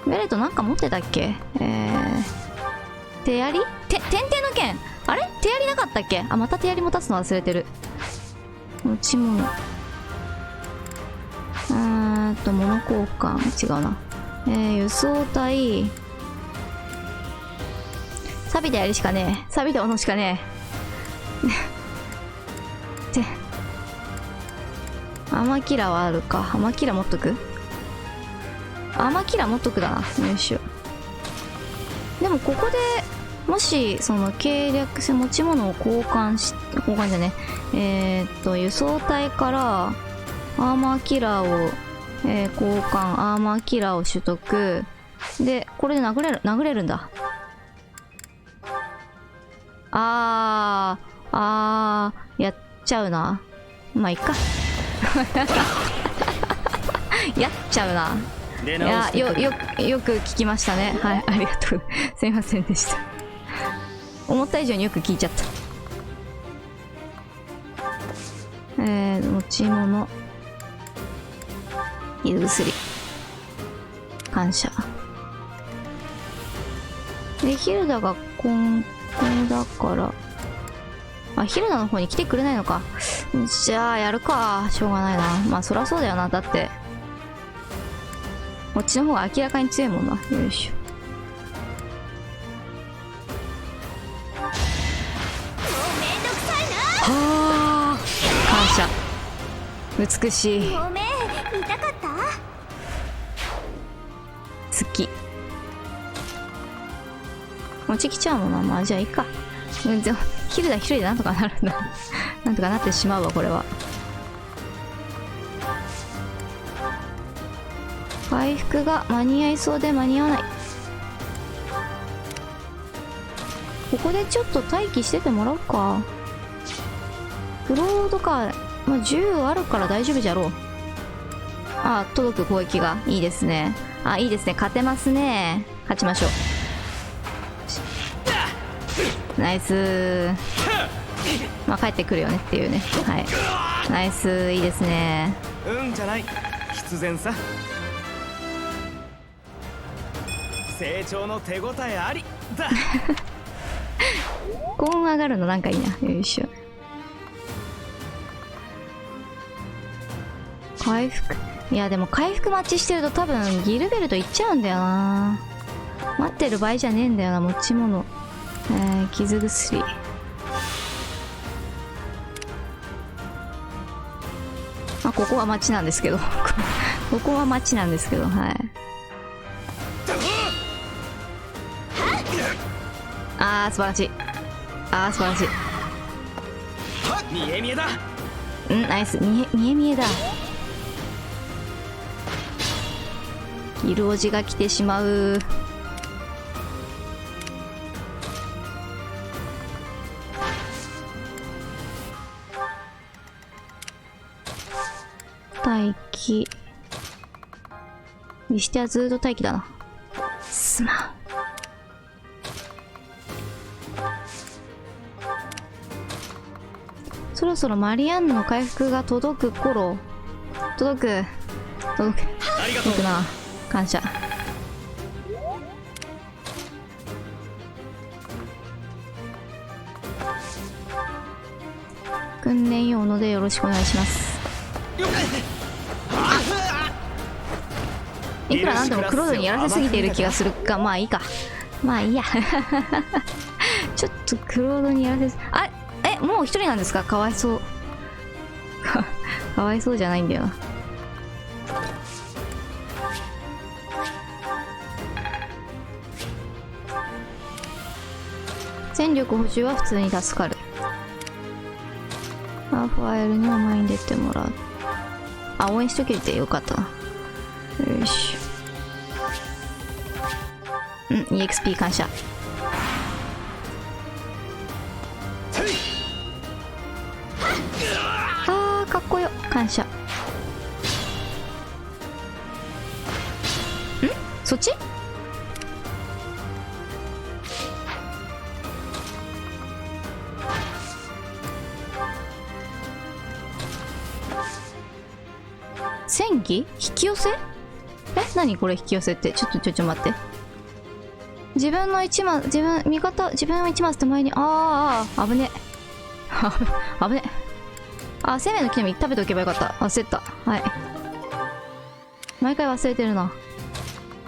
ベレットなんか持ってたっけ。手槍点々の剣。あれ手槍なかったっけ。また手槍持たすの忘れてる。持ち物。物交換。違うな。輸送隊。錆びた槍しかねえ。錆びた斧しかねえ。アーマーキラーはあるか。アーマーキラー持っとく。アーマーキラー持っとくだな。よいしょ。でもここでもしその計略して持ち物を交換じゃね。輸送隊からアーマーキラーを、交換。アーマーキラーを取得で、これで殴れるんだ。やっちゃうな。まあいっかやっちゃうな。い出直やしてよく聞きましたね。はい、ありがとう。すいませんでした。思った以上によく聞いちゃった。持ち物、傷薬、感謝で、ヒルダがこれだから、あ、ヒルダの方に来てくれないのか。じゃあやるか。しょうがないな。まあそりゃそうだよな。だってこっちの方が明らかに強いもんな。よいしょ。はあ、感謝。美しい。ごめん痛かった。好き。落ちきちゃうもんな。まあじゃあいいか。じゃあヒルダ一人でなんとかなるんだ。なんとかなってしまうわこれは。回復が間に合いそうで間に合わない。ここでちょっと待機しててもらおうか。クロードか、まあ、10あるから大丈夫じゃろう。あ、届く攻撃がいいですね。あ、いいですね。勝てますね。勝ちましょう。ナイス。まあ帰ってくるよねっていうね。はい、ナイス。いいですね。うんじゃない、必然さ。成長の手応えありだ。高音上がるのなんかいいな。よいしょ。回復、いやでも回復待ちしてると多分ギルベルトいっちゃうんだよな。待ってる場合じゃねえんだよな。持ち物、傷薬、あ、ここは町なんですけどここは町なんですけど、はい。あー素晴らしい。あー素晴らしい。見え見えだ。うん、ナイス。見え見えだ。ギルオジが来てしまう。待機。にしてはずーっと待機だな。すまん。そろそろマリアンヌの回復が届く頃、届くな。感謝。訓練用のでよろしくお願いします。いくらなんでもクロードにやらせすぎている気がするか。まあいいか。まあいいや。ちょっとクロードにやらせす、あ、もう一人なんですか。かわいそう。かわいそうじゃないんだよな。戦力補充は普通に助かる。ラファエルにも前に出てもらう。あ、応援しとけてよかったな。よし。うん、EXP 感謝。あーかっこよ。感謝。ん、そっち？戦技？引き寄せ？何これ引き寄せって。ちょっと待って。自分の1マス、自分の1マス手前に、危ね。危ね。あ、生命の木の実食べておけばよかった。忘れた。はい。毎回忘れてるな。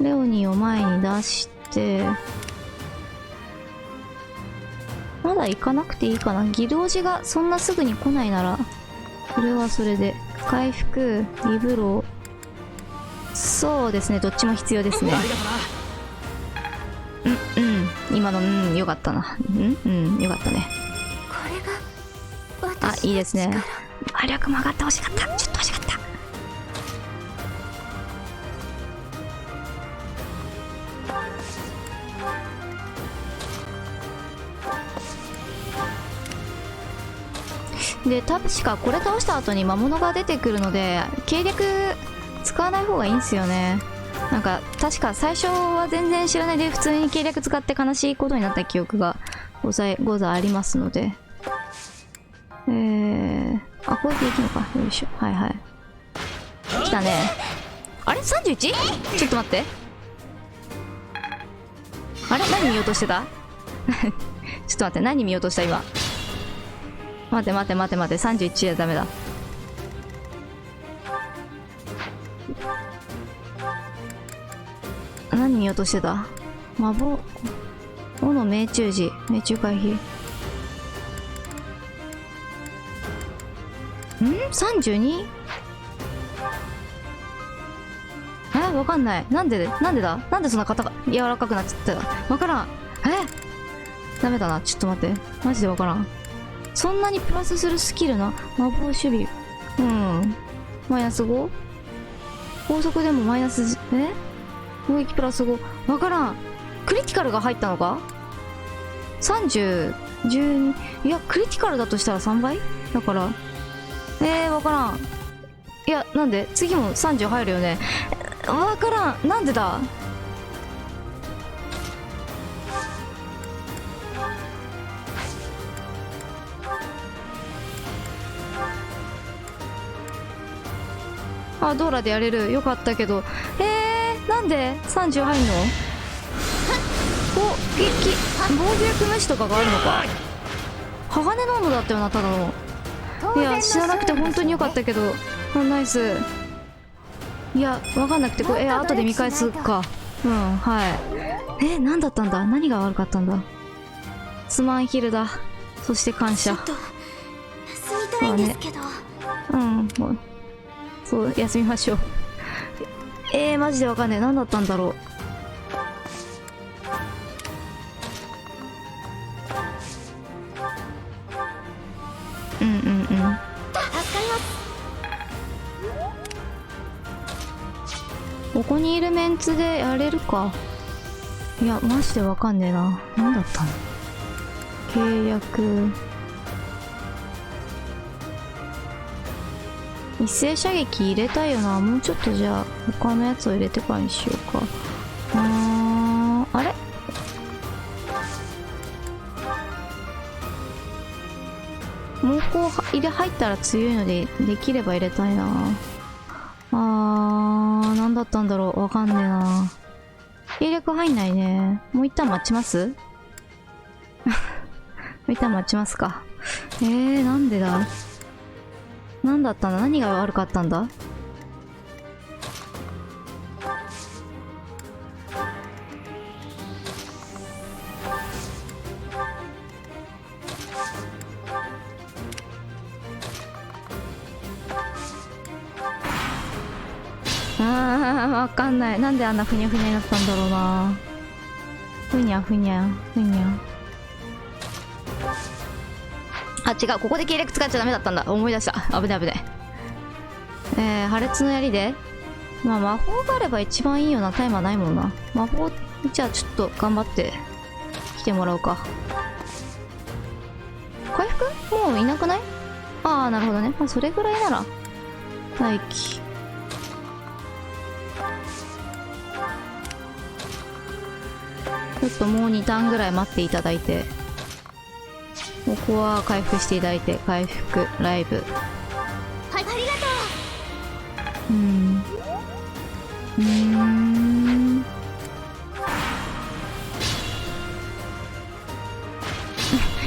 レオニーを前に出して、まだ行かなくていいかな。ギルオジがそんなすぐに来ないなら、それはそれで。回復、リブロー。そうですね、どっちも必要ですね。今の、よかったな。よかったね。これがあ、いいですね。魔力も上がってほしかった。ちょっと欲しかった。で、確かこれ倒した後に魔物が出てくるので、計略使わない方がいいんすよね。なんか確か最初は全然知らないで普通に計略使って悲しいことになった記憶がござありますので、あ、こうやっていくのか。よいしょ。はいはい。来たね。あれ 31？ ちょっと待って。あれ何見ようとしてたちょっと待って、何見ようとした今。待て待て待て待て、31じゃダメだ。何見ようとしてた？斧命中時、命中回避。32？ わかんない。なんでだ？なんでそんな硬が柔らかくなっちゃったわからん。ダメだな。ちょっと待って。マジでわからん。そんなにプラスするスキルな魔法守備。マイナス 5？ 高速でもマイナス、攻撃プラス5。わからん。クリティカルが入ったのか？ 30、12。いや、クリティカルだとしたら3倍だから。わからん。いや、なんで次も30入るよね。わからん。なんでだ？あ、ドーラでやれる。よかったけど。なんで30入んの？防御力無視とかがあるのか。鋼の斧だったよな、ただの。いや、知らなくて本当によかったけど。ナイス。いや、わかんなくて、これ、後で見返すか。はい。何だったんだ？何が悪かったんだ？すまん、ヒルダ。そして感謝。ちょっと休みたいんですけど。もうそう、休みましょう。マジでわかんねえ。何だったんだろう。助かります。ここにいるメンツでやれるか。いや、マジでわかんねえな。何だったの？契約。一斉射撃入れたいよな。もうちょっとじゃあ他のやつを入れてからにしようか。あれ？もうこう入ったら強いのでできれば入れたいな。何だったんだろう。わかんねえな。計略入んないね。もう一旦待ちますもう一旦待ちますか。なんでだ？何だったんだ？何が悪かったんだ？わかんない。なんであんなふにゃふにゃになったんだろうな。ふにゃふにゃふにゃ。あ、違う。ここで計略使っちゃダメだったんだ。思い出した。危ない危ない。破裂の槍で。まあ魔法があれば一番いいよな。タイマーないもんな。魔法、じゃあちょっと頑張って来てもらおうか。回復？もういなくない？なるほどね。まあそれぐらいなら。待機。ちょっともう2ターンぐらい待っていただいて。ここは回復していただいて、回復、ライブ。はい、ありがと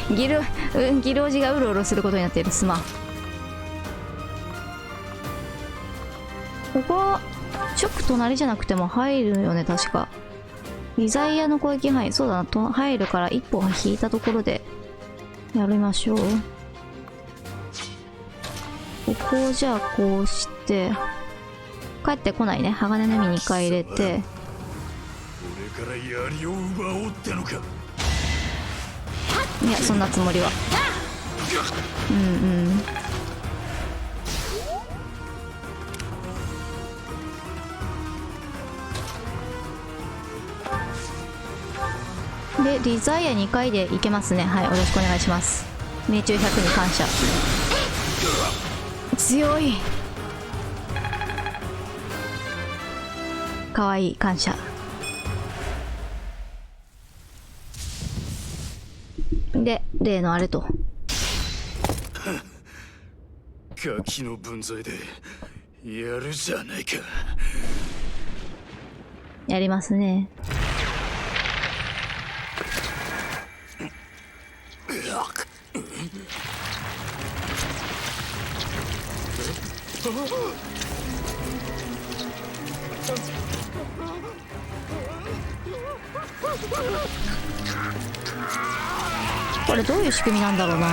う。ギルおじがうろうろすることになっている。すまん。ここは、直隣じゃなくても入るよね、確か。リザイアの攻撃範囲、そうだな、入るから一歩引いたところで、やりましょう。ここをじゃあこうして、帰ってこないね。鋼の実2回入れて。俺から槍を奪おうってのか。いや、そんなつもりは。で、リザイア2回でいけますね。はい、よろしくお願いします。命中100に感謝。強い。かわいい、感謝。で例のあれと、ガキの分際でやるじゃないか。やりますね。これどういう仕組みなんだろうな。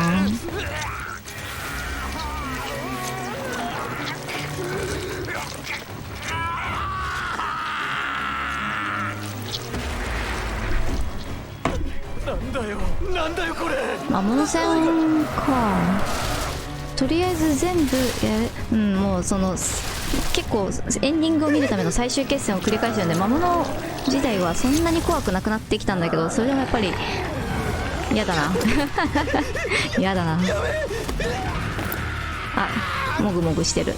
なんだよこれ。魔物戦か。とりあえず全部もうその結構エンディングを見るための最終決戦を繰り返してるんで、魔物自体はそんなに怖くなくなってきたんだけど、それでもやっぱり嫌だな嫌だな。あ、もぐもぐしてる。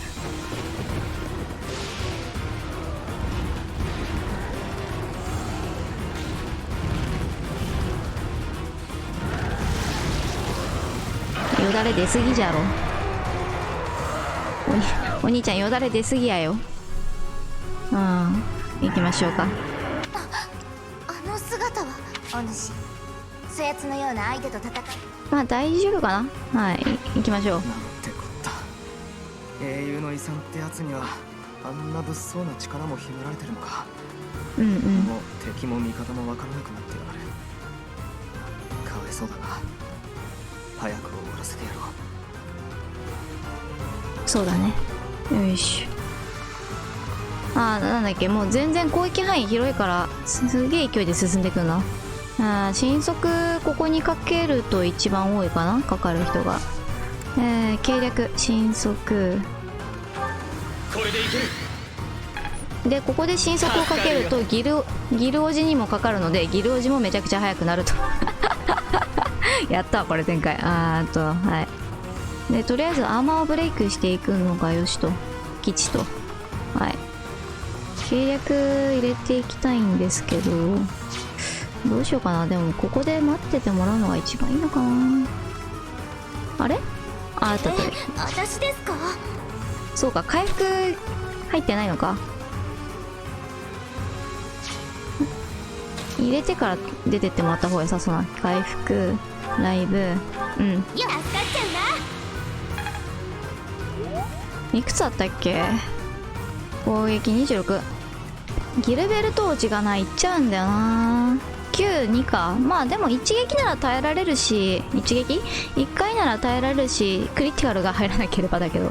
よだれ出すぎじゃろ。お兄ちゃんよだれ出すぎやよ。行きましょうか。あの姿はお主そやつのような相手と戦い。まあ大丈夫かな。はい、行きましょう。なんてこった。英雄の遺産ってやつにはあんな物騒な力も秘められてるのか。うんうん。もう敵も味方も分からなくなってやがる。かわいそうだな。早く終わらせてやろう。そうだね。よいしょ。なんだっけ、もう全然広域範囲広いからすげえ勢いで進んでいくな。神速ここにかけると一番多いかな、かかる人が。計略神速これでいける。で、ここで神速をかけるとギルオジにもかかるので、ギルオジもめちゃくちゃ速くなるとやったわこれ展開。はい。でとりあえずアーマーをブレイクしていくのがよしと、吉と、はい、計略入れていきたいんですけど、どうしようかな。でもここで待っててもらうのが一番いいのかな。あれ、あったとり、私ですか。そうか、回復入ってないのか。入れてから出てってもらった方が良さそうな。回復、ライブ、助かっちゃういくつあったっけ。攻撃26。ギルベルトーチがいっちゃうんだよな。92か。まあでも一撃なら耐えられるし、一撃1回なら耐えられるし、クリティカルが入らなければだけど。イ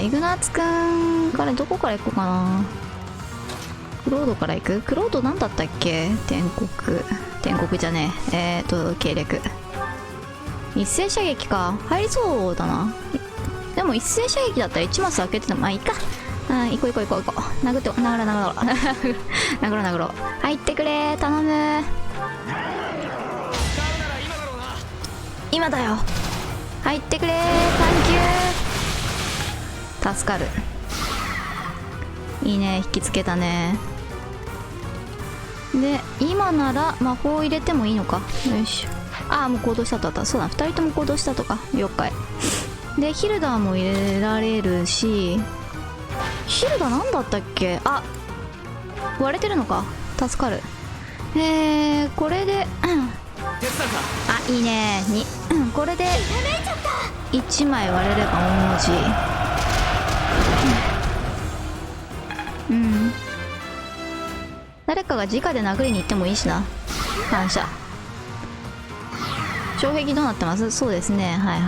グナーツくんからどこから行こうかな。クロードから行く。クロードなんだったっけ。天国じゃねえ。計略一斉射撃か。入りそうだな。でも一斉射撃だったら1マス開けててもまあいいか。行こう。殴って殴ろう。入ってくれ、頼む。今だよ。入ってくれ、サンキュー。助かる。いいね、引きつけたね。で今なら魔法入れてもいいのか。よいしょ。もう行動したとあった。そうだ、2人とも行動したとか。了解。でヒルダーも入れられるし、ヒルダーなんだったっけ。割れてるのか。助かる。これでいいね。これで1枚割れれば大文字。誰かが直で殴りに行ってもいいしな。感謝。障壁どうなってます。そうですね、はい。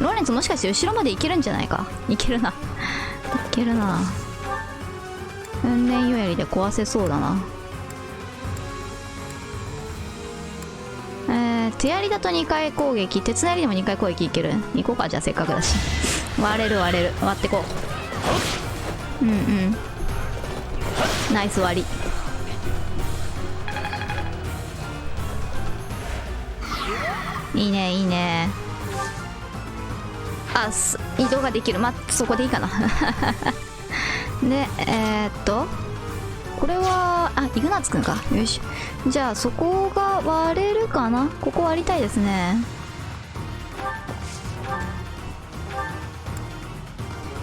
ローレンツもしかして後ろまで行けるんじゃないか。いけるな運念よやりで壊せそうだな。手やりだと2回攻撃、鉄なりでも2回攻撃いける。行こうか、じゃあせっかくだし。割れる割ってこう。ナイス割り。いいね。移動ができる。まあそこでいいかな。でこれはイグナーツくんか。よし、じゃあそこが割れるかな。ここ割りたいですね。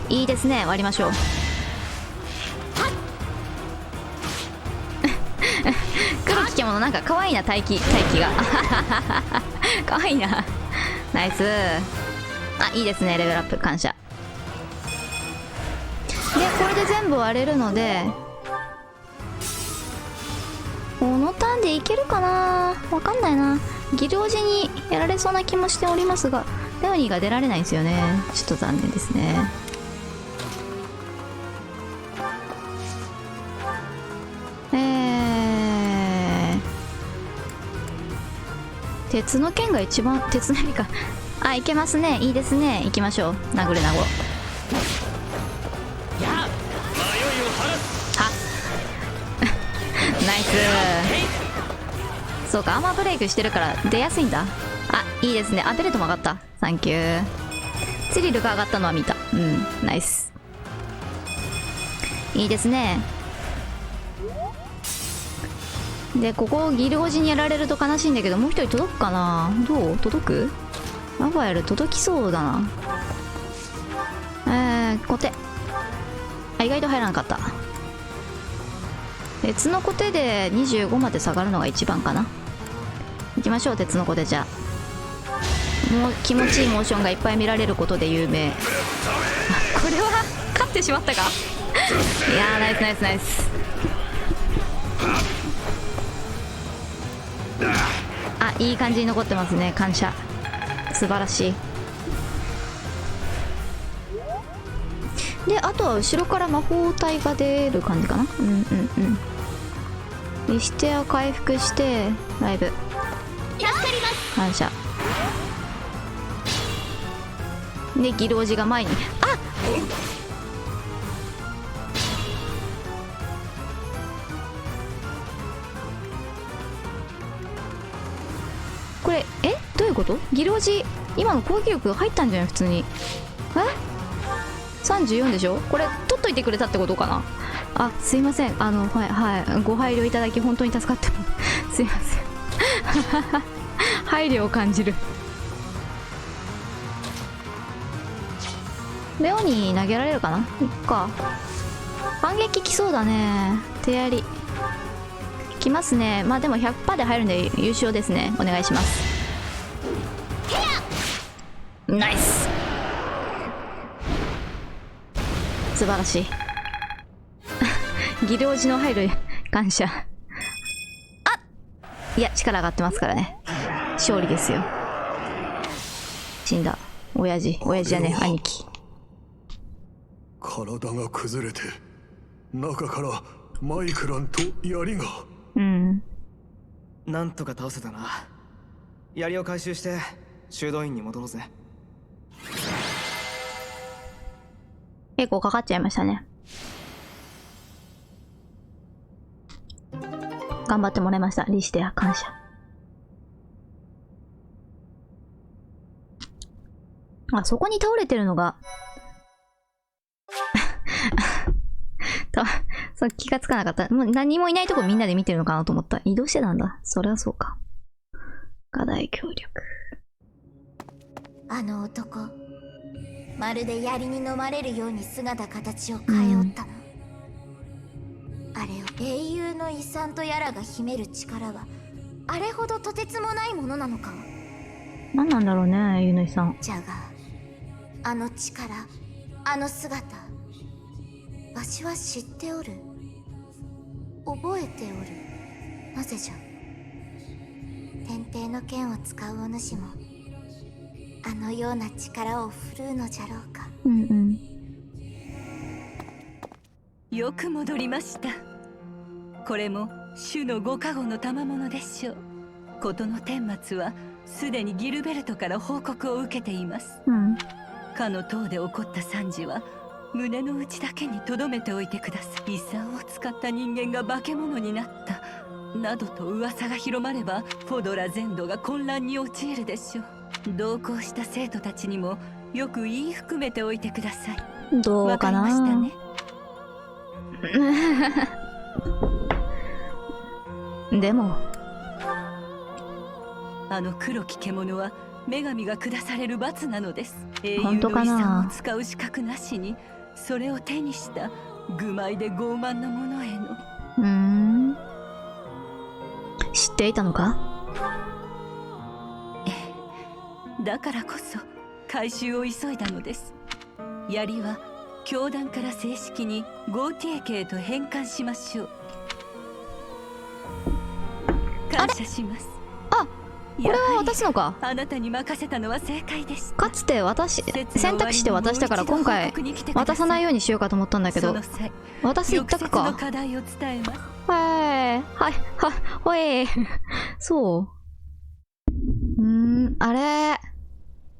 いいですね、割りましょう。黒き獣なんか可愛いな、待機が。可愛いな。ナイス。いいですね、レベルアップ感謝。でこれで全部割れるので、このターンでいけるかな、わかんないな。ギル王子にやられそうな気もしておりますが、レオニーが出られないんですよね。ちょっと残念ですね。鉄の剣が一番、鉄の槍か。いけますね。いいですね。行きましょう。殴れなご。迷いを晴らす。ナイス。そうか、アーマーブレイクしてるから出やすいんだ。いいですね。ベルトも上がった。サンキュー。ツリルが上がったのは見た。ナイス。いいですね。でここギル王子にやられると悲しいんだけど、もう一人届くかな。どう届く？ラファエル届きそうだな。コテ。意外と入らなかった。鉄のコテで25まで下がるのが一番かな。行きましょう、鉄のコテ。じゃあもう気持ちいいモーションがいっぱい見られることで有名。これは勝ってしまったか。いやー、ナイスナイスナイス。いい感じに残ってますね。感謝。素晴らしい。であとは後ろから魔法体が出る感じかな。リシテア回復してライブ感謝でギル王子が前にこれどういうこと？ギル王子今の攻撃力入ったんじゃない？普通に34でしょ。これ取っといてくれたってことかな。すいません。ご配慮いただき本当に助かってます。すいません。配慮を感じる。レオに投げられるかな。いっか。反撃きそうだね。手やりきますね。まあでも 100% で入るんで優勝ですね。お願いします。ナイス。素晴らしい。ギル王子の入る感謝。いや力上がってますからね。勝利ですよ。死んだ親父じゃねえ、兄貴。体が崩れて中からマイクランと槍が。なんとか倒せたな。槍を回収して修道院に戻ろうぜ。結構かかっちゃいましたね。頑張ってもらいました。リシテア感謝。そこに倒れてるのがそう気がつかなかった。もう何もいないとこみんなで見てるのかなと思った。移動してたんだ。そりゃそうか。課題協力。あの男、まるで槍に飲まれるように姿形を変えおったな。あれを英雄の遺産とやらが秘める力はあれほどとてつもないものなのか。何なんだろうね、ゆのいさん。じゃがあの力、あの姿、わしは知っておる。覚えておる。なぜじゃ。天帝の剣を使うお主もあのような力を振るうのじゃろうか。よく戻りました。これも主のご加護の賜物でしょう。事の顛末はすでにギルベルトから報告を受けています。かの塔で起こった惨事は胸の内だけに留めておいてください。遺産を使った人間が化け物になったなどと噂が広まればフォドラ全土が混乱に陥るでしょう。同行した生徒たちにもよく言い含めておいてください。どうかわかりましたな。ね。でも、あの黒き獣は女神が下される罰なのです。英雄本当かの遺産なを使う資格なしにそれを手にした愚昧で傲慢な者への。知っていたのか？だからこそ回収を急いだのです。槍は教団から正式にゴーティエ家へと返還しましょう。感謝します。あ、これは渡すのか。あなたに任せたのは正解でした。かつて選択して渡したから今回渡さないようにしようかと思ったんだけど、その際渡す一択翌節のか。課題を伝えます。ほい。そう。あれ、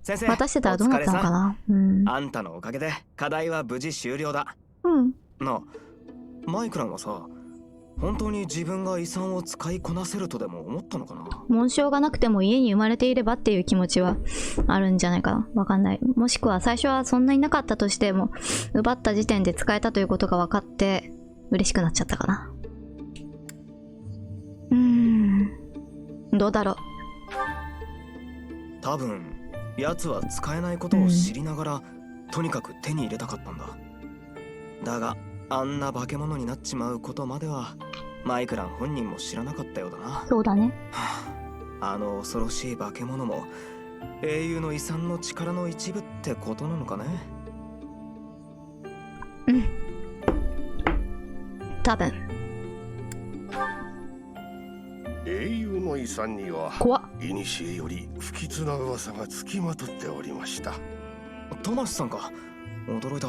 先生、渡してたらどうなったのかな。あんたのおかげで課題は無事終了だ。な、マイクランはさ、本当に自分が遺産を使いこなせるとでも思ったのかな。紋章がなくても家に生まれていればっていう気持ちはあるんじゃないかな。わかんない。もしくは最初はそんなになかったとしても、奪った時点で使えたということが分かって嬉しくなっちゃったかな。どうだろう。多分奴は使えないことを知りながら、とにかく手に入れたかったんだ。だがあんな化け物になっちまうことまではマイクラン本人も知らなかったようだな。そうだね。あの恐ろしい化け物も英雄の遺産の力の一部ってことなのかね。多分。英雄の遺産には怖っ。古より不吉な噂がつきまとっておりました。トマスさんか。驚いた。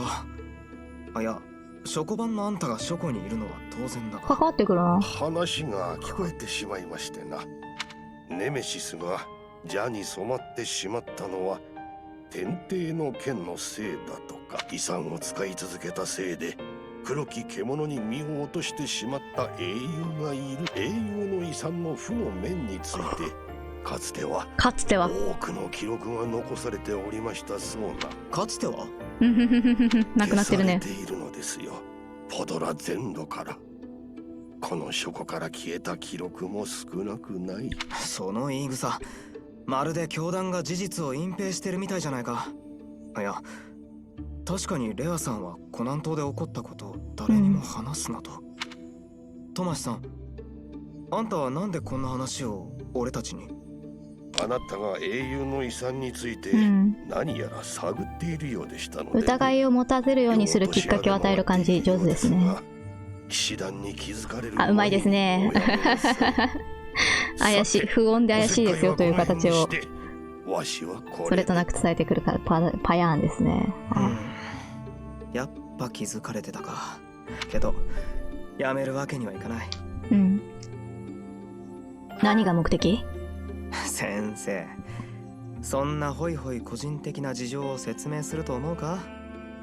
あ、いや、書庫版のあんたが書庫にいるのは当然だが。関わってくるな。話が聞こえてしまいましてな。ネメシスが邪に染まってしまったのは天帝の剣のせいだとか、遺産を使い続けたせいで黒き獣に身を落としてしまった英雄がいる。英雄の遺産の負の面についてかつては多くの記録が残されておりましたそうな。かつてはなくなってるね。消されているのですよ、ポドラ全土から。この書庫から消えた記録も少なくない。その言い草、まるで教団が事実を隠蔽してるみたいじゃないか。いや、確かにレアさんはコナン島で起こったことを誰にも話すなと。トマシさん、あんたはなんでこんな話を俺たちに？あなたが英雄の遺産について何やら探っているようでしたので、疑いを持たせるようにするきっかけを与える感じ、上手ですね。騎士団に気づかれる。あ、うまいですね。怪しい、不穏で怪しいですよという形をそれとなく伝えてくるからパヤーンですね。やっぱ気づかれてたか。けどやめるわけにはいかない。何が目的？先生、そんなホイホイ個人的な事情を説明すると思うか？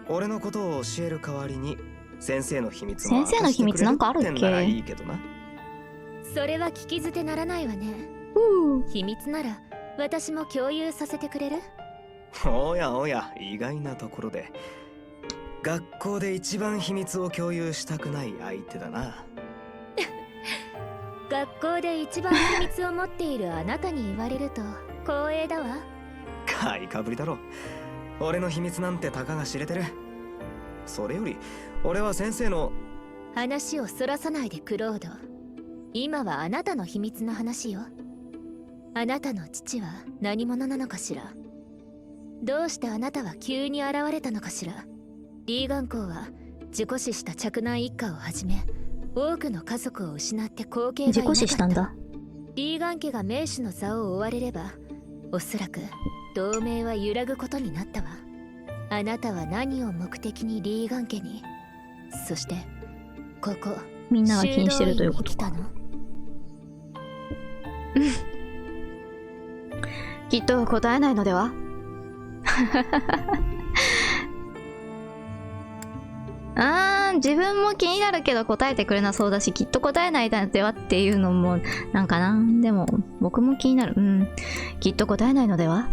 俺のことを教える代わりに先生の秘密も明かしてくれるってんならいいけどな。先生の秘密なんかあるっけ？それは聞き捨てならないわね。秘密なら私も共有させてくれる？おやおや、意外なところで学校で一番秘密を共有したくない相手だな。学校で一番秘密を持っているあなたに言われると光栄だわ。買いかぶりだろ。俺の秘密なんてたかが知れてる。それより俺は先生の話をそらさないでクロード。今はあなたの秘密の話よ。あなたの父は何者なのかしら？どうしてあなたは急に現れたのかしら？リーガン公は自己死した嫡男一家をはじめ多くの家族を失って後継がいなかった。自己死したんだ。リーガン家が名手の座を追われればおそらく同盟は揺らぐことになったわ。あなたは何を目的にリーガン家に、そしてここみんなが気にしてるということか。きっと答えないのでは？自分も気になるけど答えてくれなそうだし、きっと答えないのではっていうのもなんかな。でも僕も気になる。きっと答えないのでは？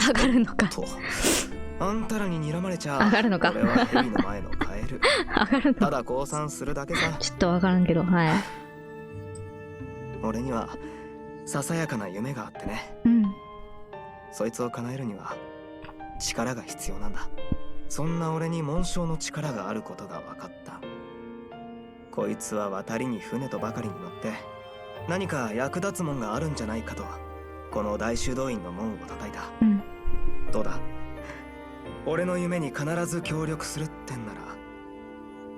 上がるのか。とあんたらに睨まれちゃ上がるのか俺は蛇の前のカエル。上がるのただ降参するだけさ。ちょっとわからんけど、はい。俺にはささやかな夢があってね。うん。そいつを叶えるには力が必要なんだ。そんな俺に紋章の力があることが分かった。こいつは渡りに船とばかりに乗って何か役立つもんがあるんじゃないかとこの大修道院の門を叩いた。うん。どうだ、俺の夢に必ず協力するってんなら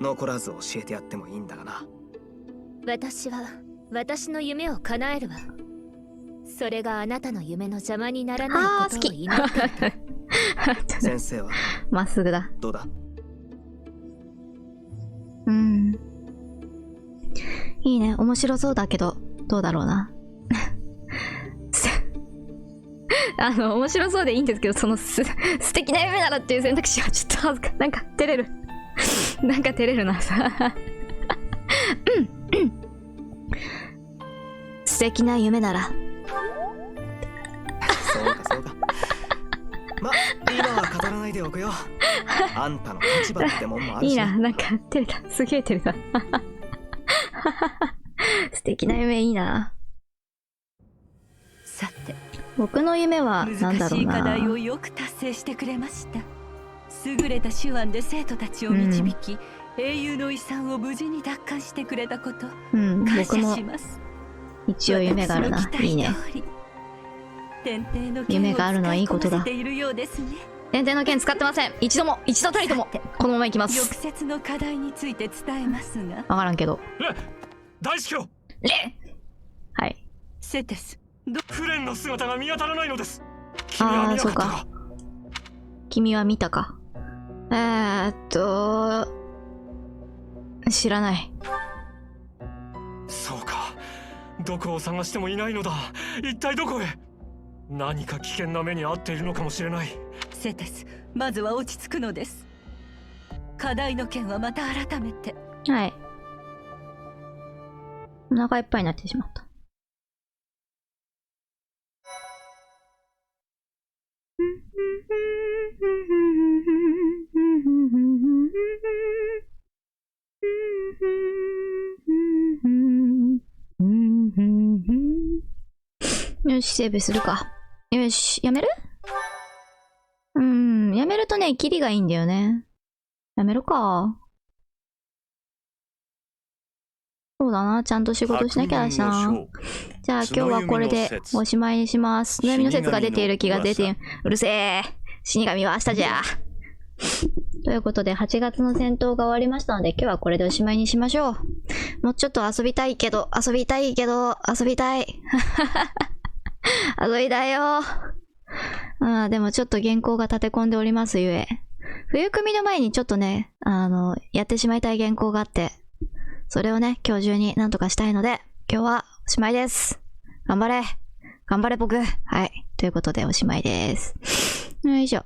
残らず教えてやってもいいんだがな。私は私の夢を叶えるわ。それがあなたの夢の邪魔にならないことを祈っている。先生はまっすぐだ。どうだ。うん。いいね。面白そうだけど、どうだろうな。面白そうでいいんですけど、その素敵な夢ならっていう選択肢はちょっと恥ずかしい。なんか照れる。なんか照れるな。素敵な夢なら。そうかそうか。ま、今は語らないでおくよ。あんたの立場ってもんもあるし。いいな。なんか照れた。すげえ照れた。素敵な夢いいな。さて、僕の夢はなんだろう難しい課な。題をよく達成してくれました。優れた手腕で生徒たちを導き、英雄の遺産を無事に奪還してくれたこと、うん、感僕も謝します。一応夢があるな。いいね。夢があるのはいいことだ。天天の剣使ってません。一度たりとも。このままいきます。翌節の課題について伝えますが。わからんけど。大司教、はい。セテス、フレンの姿が見当たらないのです。君はああ、見なかったそうか。君は見たか。知らない。そうか。どこを探してもいないのだ。一体どこへ。何か危険な目に遭っているのかもしれない。セテス、まずは落ち着くのです。課題の件はまた改めて。はい。お腹いっぱいになってしまった。よし、セーブするか。よし、やめる？やめるとね、キリがいいんだよね。やめるか。そうだな、ちゃんと仕事しなきゃだしな。じゃあ今日はこれでおしまいにします。つのみの説が出ている気が出て、うるせえ。死神は明日じゃ。ということで、8月の戦闘が終わりましたので、今日はこれでおしまいにしましょう。もうちょっと遊びたいけど、遊びたい。遊びたいよ。でもちょっと原稿が立て込んでおりますゆえ。冬組の前にちょっとね、やってしまいたい原稿があって、それをね、今日中になんとかしたいので、今日はおしまいです。頑張れ僕。はい。ということでおしまいです。よいしょ。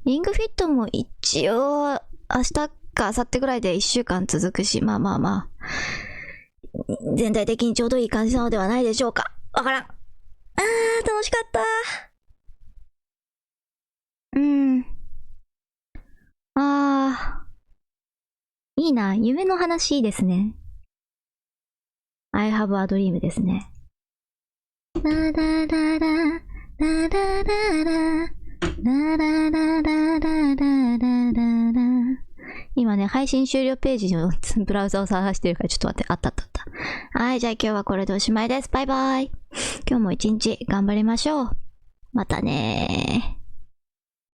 リングフィットも一応、明日か明後日ぐらいで1週間続くし、まあ。全体的にちょうどいい感じなのではないでしょうか。わからん。楽しかった。いいな。夢の話いいですね。I have a dream ですね。ララララ、ララララ、ラララララララ。今ね、配信終了ページのブラウザを探してるからちょっと待って。あった。はい、じゃあ今日はこれでおしまいです。バイバイ。今日も一日頑張りましょう。またねー。